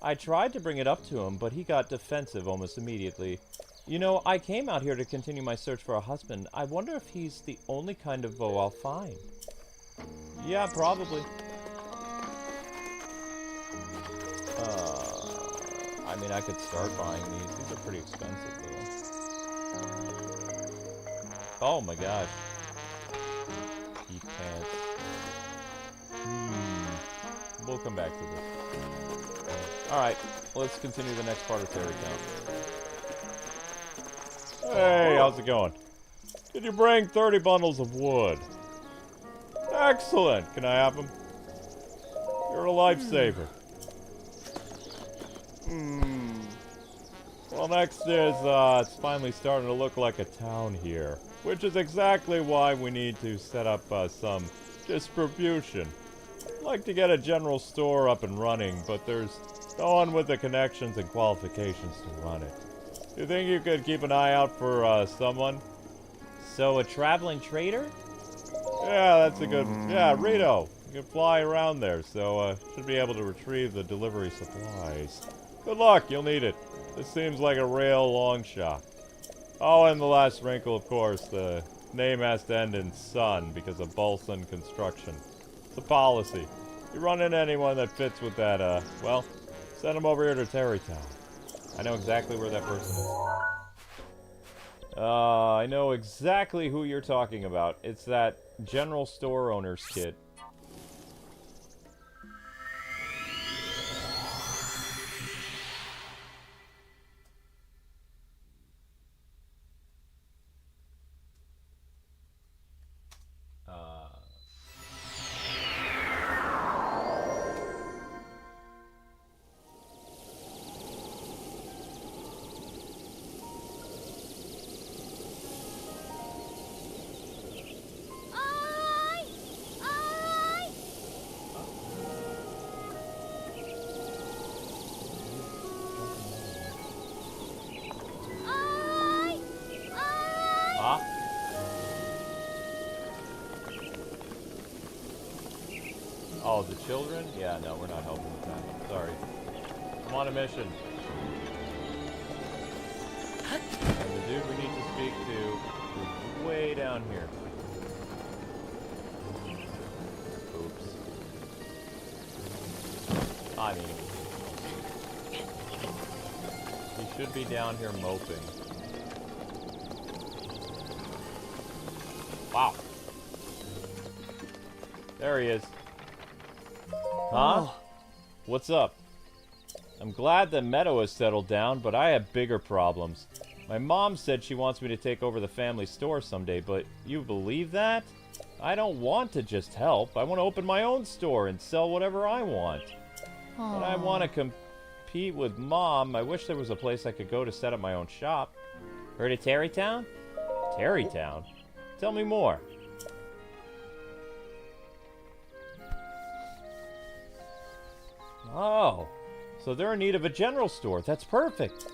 A: I tried to bring it up to him, but he got defensive almost immediately. You know, I came out here to continue my search for a husband. I wonder if he's the only kind of beau I'll find. Yeah, probably. I mean, I could start buying these. These are pretty expensive, though. Oh my gosh. Heat pants. We'll come back to this. Alright, let's continue the next part of Terry Town. Hey, how's it going? Did you bring 30 bundles of wood? Excellent! Can I have them? You're a lifesaver. Well, next is, it's finally starting to look like a town here. Which is exactly why we need to set up, some distribution. I'd like to get a general store up and running, but there's no one with the connections and qualifications to run it. Do you think you could keep an eye out for someone? So, a traveling trader? Yeah, that's a good... Yeah, Rito. You can fly around there, so should be able to retrieve the delivery supplies. Good luck, you'll need it. This seems like a real long shot. Oh, and the last wrinkle, of course, the name has to end in son because of Bolson Construction. It's a policy. If you run into anyone that fits with that, well, send them over here to Terrytown. I know exactly where that person is. I know exactly who you're talking about. It's that general store owner's kid. Oh, the children? Yeah, no, we're not helping with that. Sorry. I'm on a mission. And the dude we need to speak to is way down here. Oops. I mean... he should be down here moping. Wow. There he is. Huh? Oh. What's up? I'm glad that Meadow has settled down, but I have bigger problems. My mom said she wants me to take over the family store someday, but you believe that? I don't want to just help. I want to open my own store and sell whatever I want. Aww. But I want to compete with Mom. I wish there was a place I could go to set up my own shop. Heard of Terrytown? Terrytown? Tell me more. Oh, so they're in need of a general store. That's perfect.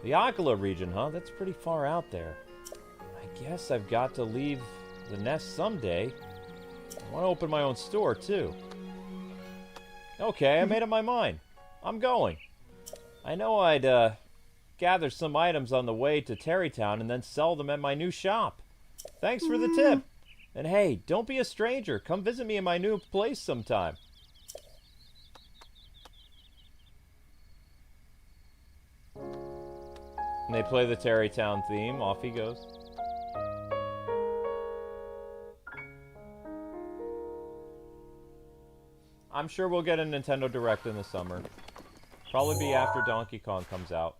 A: The Akala region, huh? That's pretty far out there. I guess I've got to leave the nest someday. I want to open my own store, too. Okay, I made up my mind. I'm going. I know I'd gather some items on the way to Terrytown and then sell them at my new shop. Thanks for the tip. And hey, don't be a stranger. Come visit me in my new place sometime. And they play the Terrytown theme. Off he goes. I'm sure we'll get a Nintendo Direct in the summer. Probably be after Donkey Kong comes out.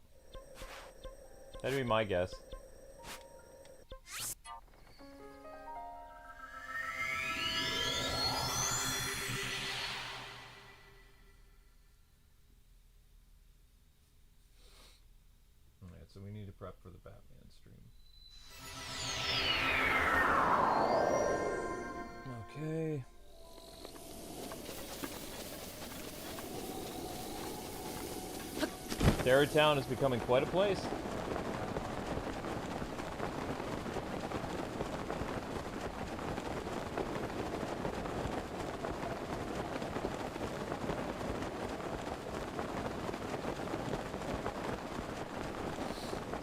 A: That'd be my guess. So we need to prep for the Batman stream. Okay. Terrytown is becoming quite a place.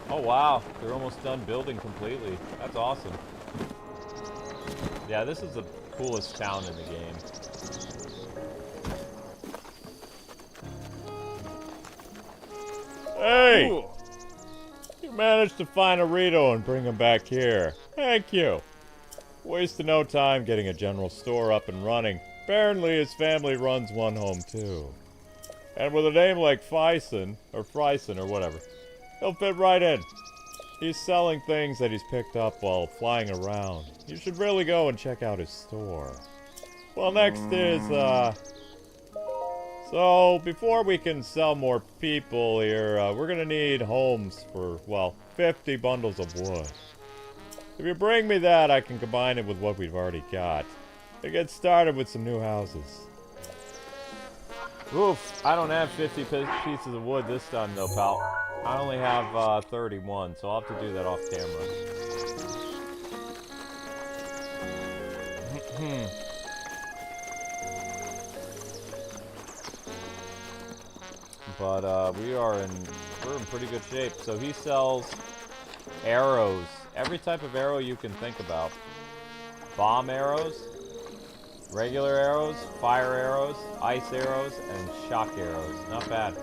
A: Oh wow, they're almost done building completely. That's awesome. Yeah, this is the coolest town in the game. Hey! Ooh. You managed to find a Rito and bring him back here. Thank you. Wasting no time getting a general store up and running. Apparently his family runs one home too. And with a name like Fyson, or whatever, he'll fit right in. He's selling things that he's picked up while flying around. You should really go and check out his store. Well, next is, so, before we can sell more people here, we're gonna need homes for, well, 50 bundles of wood. If you bring me that, I can combine it with what we've already got. To get started with some new houses. Oof, I don't have 50 pieces of wood this time though, pal. I only have 31, so I'll have to do that off camera. But we're in pretty good shape. So he sells arrows. Every type of arrow you can think about. Bomb arrows, regular arrows, fire arrows, ice arrows, and shock arrows. Not bad.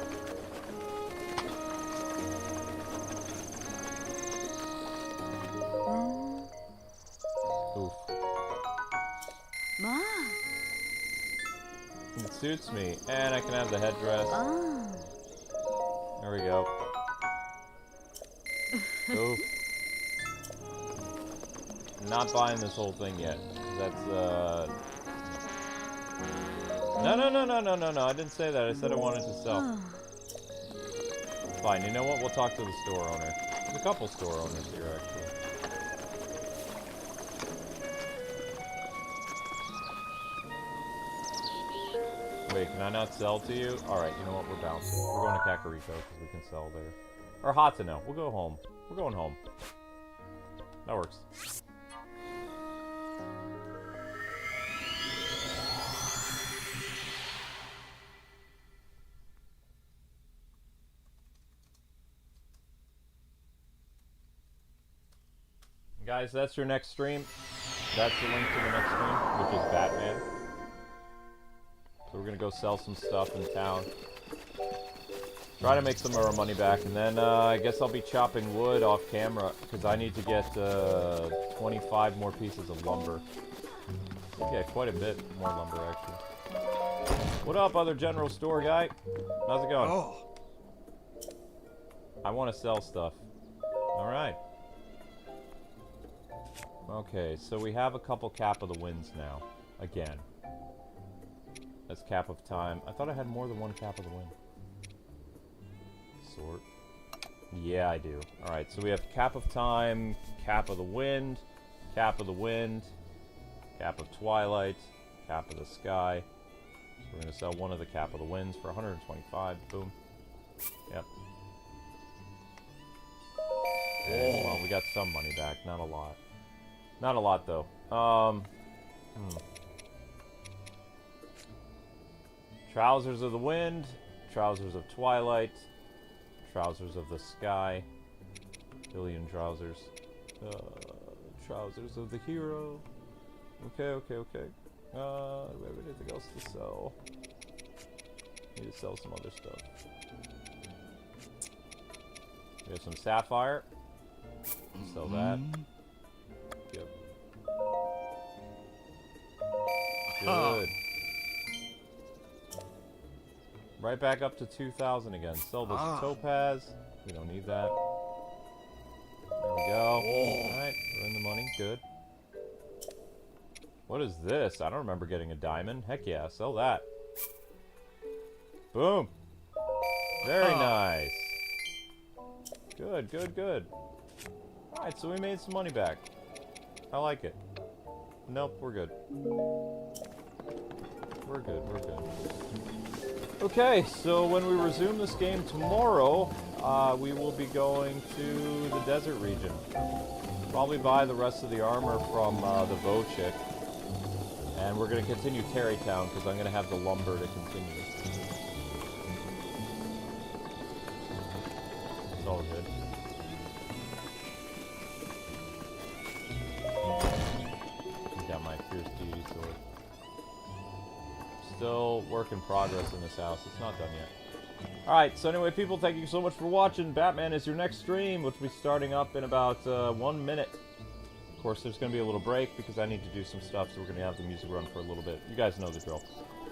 A: Oof. It suits me. And I can have the headdress. There we go. Oof. Not buying this whole thing yet. That's, No, I didn't say that. I said I wanted to sell. Fine, you know what? We'll talk to the store owner. There's a couple store owners here, actually. Wait, can I not sell to you? Alright, you know what? We're bouncing. We're going to Kakariko because we can sell there. Or Hatano. We'll go home. We're going home. That works. Guys, that's your next stream. That's the link to the next stream, which is Batman. So we're gonna go sell some stuff in town. Try to make some of our money back, and then I guess I'll be chopping wood off camera, because I need to get 25 more pieces of lumber. Yeah, quite a bit more lumber, actually. What up, other general store guy? How's it going?
C: Oh.
A: I want to sell stuff. Alright. Okay, so we have a couple Cap of the Winds now. Again. That's Cap of Time. I thought I had more than one Cap of the Wind. Sort. Yeah, I do. Alright, so we have Cap of Time, Cap of the Wind, Cap of the Wind, Cap of Twilight, Cap of the Sky. So we're going to sell one of the Cap of the Winds for 125. Boom. Yep. And, well, we got some money back. Not a lot. Not a lot, though. Trousers of the Wind, Trousers of Twilight, Trousers of the Sky, Billion Trousers, Trousers of the Hero. Okay. Do we have anything else to sell? Need to sell some other stuff. We have some Sapphire. Sell that. Yep. Good. Right back up to 2,000 again. Sell this Topaz. We don't need that. There we go. Alright, we're in the money. Good. What is this? I don't remember getting a diamond. Heck yeah, sell that. Boom. Very nice. Good. Alright, so we made some money back. I like it. Nope, we're good. We're good. Okay, so when we resume this game tomorrow, we will be going to the desert region. Probably buy the rest of the armor from the Vo chick. And we're going to continue Terrytown, because I'm going to have the lumber to continue. It's all good. Got my Fierce Deity sword. Still work in progress in this house. It's not done yet. Alright, so anyway, people, thank you so much for watching. Batman is your next stream, which will be starting up in about 1 minute. Of course, there's going to be a little break because I need to do some stuff, so we're going to have the music run for a little bit. You guys know the drill.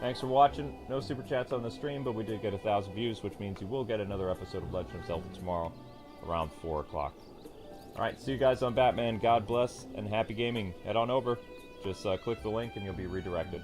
A: Thanks for watching. No super chats on the stream, but we did get 1,000 views, which means you will get another episode of Legend of Zelda tomorrow around 4 o'clock. Alright, see you guys on Batman. God bless and happy gaming. Head on over. Just click the link and you'll be redirected.